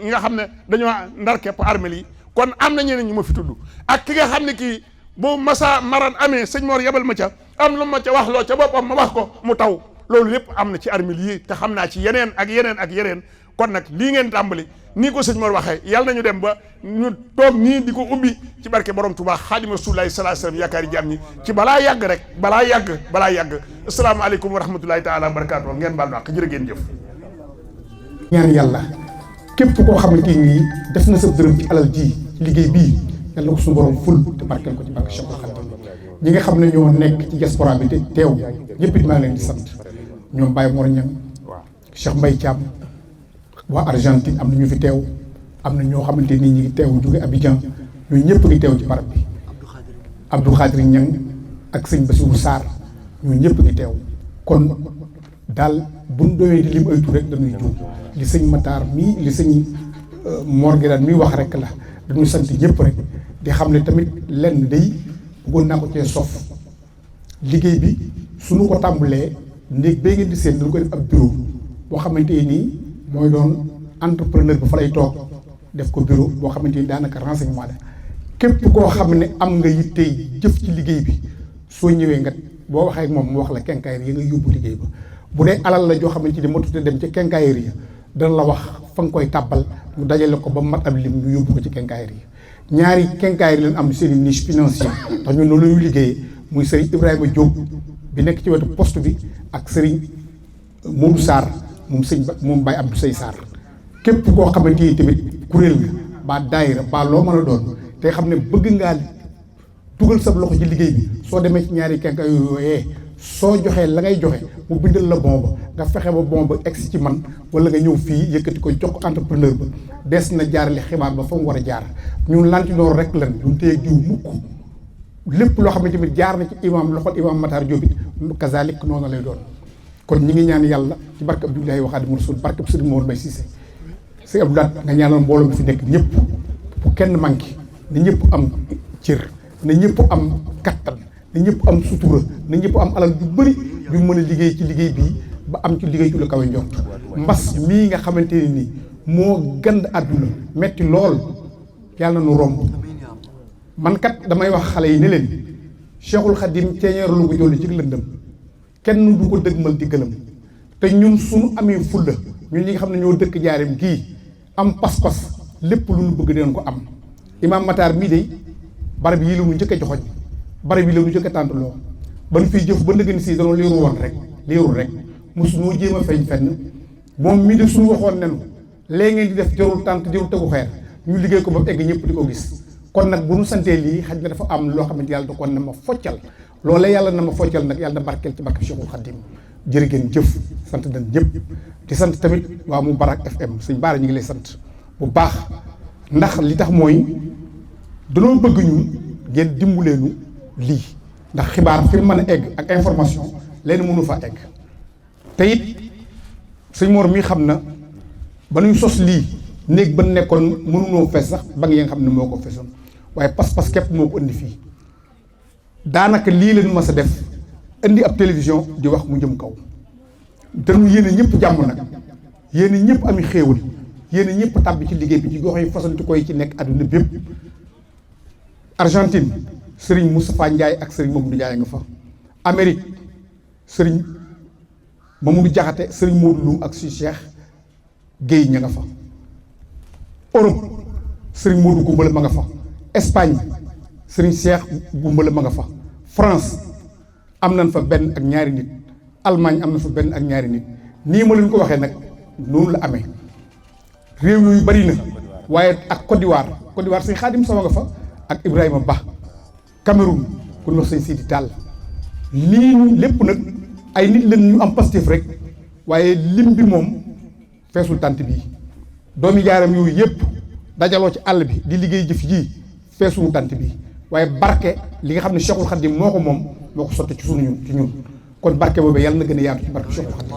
ñi nga xam ne dañoo ndar képp armeel yi kon am na ñeneen ñu ma fi tudd ak ki nga xam ne kii bu masa maran amee sëñ Mor yebal ma ca am lu ma ca wax loo ca boppam ma wax ko mu taw loolu lépp am na ci armeel yi te xam naa ci yeneen ak yeneen ak yeneen kon nag lii ngeen tàmbali nii ko sëñ Mor waxee yàlla nañu dem ba ñu toog nii di ko ubbi ci barke borom Tuubaa Xaadimu Rasuulillaahi sallallaahu alayhi wa sallam yaakaari jaam ñi ci balaa yàgg rek balaa yàgg asalaamaaleykum wa rahmatulahi taala wa barakaatu ngeen baal ma ak jërë ngeen jëf. ñaan yàlla képp koo xamante ni def na sa dërëm ci alal ji ci liggéey bii yàlla na ko suñu borom ful te barkeel ko ci barke Cheikhul Khadim ñi nga xam ne ñoo nekk ci diaspora bi te teew ñëpp it maa ngi leen di sant ñoom Baye Mor Niang Cheikh Mbaye Thiam waa Argentine am na ñu fi teew am na ñoo xamante ni ñi ngi teew jóge Abidjan ñooñu ñëpp ngi teew ci barab bi Abdou Khadir Niang ak sëñ Bassirou Sarr ñooñu ñëpp ngi teew kon daal buñ doyee di lim ay tur rek dañuy juum li sëñ Matar mii li sëñ Mor Gueye mii wax rek la dañuy sant ñëpp rek di xam ne tamit lenn day bëggoon naa ko cee sof liggéey bi suñu ko tàmbalee néeg bee ngeen di seen dañu ko def ab bureau boo xamante nii mooy doon entrepreneur bi fa lay toog def ko bureau boo xamante ni daanaka renseignement la képp koo xam ne am nga yittey jëf ci liggéey bi soo ñëwee nga boo waxee ak moom mu wax la quincaillerie yi nga yóbbu liggéey ba bu dee alal la joo xamante ni matute dem ci quincaillerie yi dana la wax fa nga koy tàbbal mu dajale ko ba mat ab lim ñu yóbbu ko ci quincaillerie yi ñaari quincaillerie leen am seen i niche financière ndax ñun noonu la ñuy liggéeyee muy Serigne Ibrahima Diop bi nekk ci wetu poste bi ak Serigne Modou Sarr moom moom Baye Abdou Sey Sarr képp koo xamante ni tamit kuréel nga ba daayira ba loo mën a doon te xam ne bëgg ngaa dugal sa loxo ci liggéey bi soo demee ci ñaari quincaillerie yooyee soo joxee la ngay joxe mu bindal la bon ba nga fexe ba bon ba egsi ci man wala nga ñëw fii yëkkati ko jox ko entrepreneur ba des na jaarale xibaar ba fa mu war a jaar ñun lantinoor rek lan duñ téye diw mukk lépp loo xam ne tamit jaar na ci imam loxol imam Matar Diop it kazalik noonu lay doon kon ñi ngi ñaan yàlla ci barke Abdoulaye wa Xaadimu Rasuul barke Sëriñ Mor Mbaye Cissé sëñ Abdoulaye nga ñaanal mbooloo mi fi nekk ñëpp bu kenn manqué na ñëpp am cër na ñëpp am kattan na ñëpp am sutura na ñëpp am alal bu bëri bi mën a liggéey ci liggéey bii ba am ci liggéey ci lu kawe njort mbas mii nga xamante ne nii moo gand àdduna metti lool yàlla na nu romb man kat damay wax xale yi ne leen Cheikhul Khadim ceeñeer lu ko jolli ci lëndëm kenn du ko dëgmal di gëlëm te ñun suñu amee fulla ñun ñi nga xam ne ñoo dëkk jaareem gii am pas-pas lépp lu ñu bëgg dinañ ko am Imam Matar mii de barab yii la mu njëkk a joxoñ barab yi la mu njëkk a tàntaloo ba nu fiy jëf ba ndëgën si danoo liiru woon rek liiru rek mosu noo jéem a feeñ fenn moom mii de suñu waxoon nenu léegi ngeen di def jarul tànt jarul tegu xeer ñu liggéey ko ba egg ñëpp di ko gis kon nag bu ñu santee lii xaj na dafa am loo xamante yàlla da ko na ma foccal loolee yàlla na ma foccal nag yàlla na barkeel ci barke Cheikhul Khadim jërë ngeen jëf sant nañ ñëpp di sant tamit waa Moubarak FM sëñ Baara ñu ngi lay sant bu baax ndax li tax mooy danoo bëgg ñu ngeen dimbuleenu lii ndax xibaar fi mën a egg ak information leen mënu fa egg te it sëñ Mor mii xam na ba nuy sos lii néeg ba nekkoon mënunoo fees sax ba nga xam ne moo ko feesoon waaye pas-pas képp moo ko indi fii daanaka lii leen mas a def indi ab télévision di wax mu jëm kaw dañu yéene ñëpp jàmm nag yéene ñëpp ami xéewal yéene ñëpp tàbbi ci liggéey bi ci gox yi fasanti koy ci nekk àdduna bépp Argentine Serigne Moustapha Ndiaye ak Serigne Mamadou Ndiaye nga fa Amérique Serigne Mamadou Diakhaté Serigne Modou Loum ak si Cheikh Guèye ña nga fa Europe Serigne Modou Goumbala ma nga fa Espagne Serigne Cheikh Goumbala ma nga fa France am nañ fa benn ak ñaari nit Allemagne am na fa benn ak ñaari nit nii ma leen ko waxee nag noonu la amee réew yooyu bari na waaye ak Côte d'Ivoire sëñ Xaadim sama nga fa ak Ibrahima Ba Cameroun ku ñu wax sëñ Sidi Tall lii lépp nag ay nit leen ñu am Pastef rek waaye lim bi moom feesul tànt bii doomi jaaram yooyu yëpp dajaloo ci àll bi di liggéey jëf ji feesul tànt bi waaye barke li nga xam ne Cheikhul Khadim moo ko moom moo ko sotti ci sunu ñun ci ñun kon barke boobu yàlla na gën a yaatu ci barke Cheikhul Khadim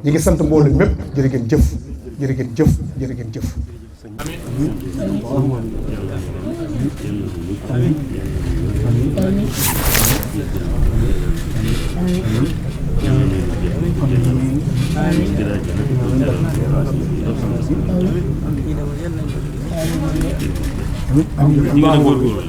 ñi ngi sant mbooloo mépp jërë ngeen jëf jërë ngeen jëf jërë ngeen jëf ñu gën a góorgóorlu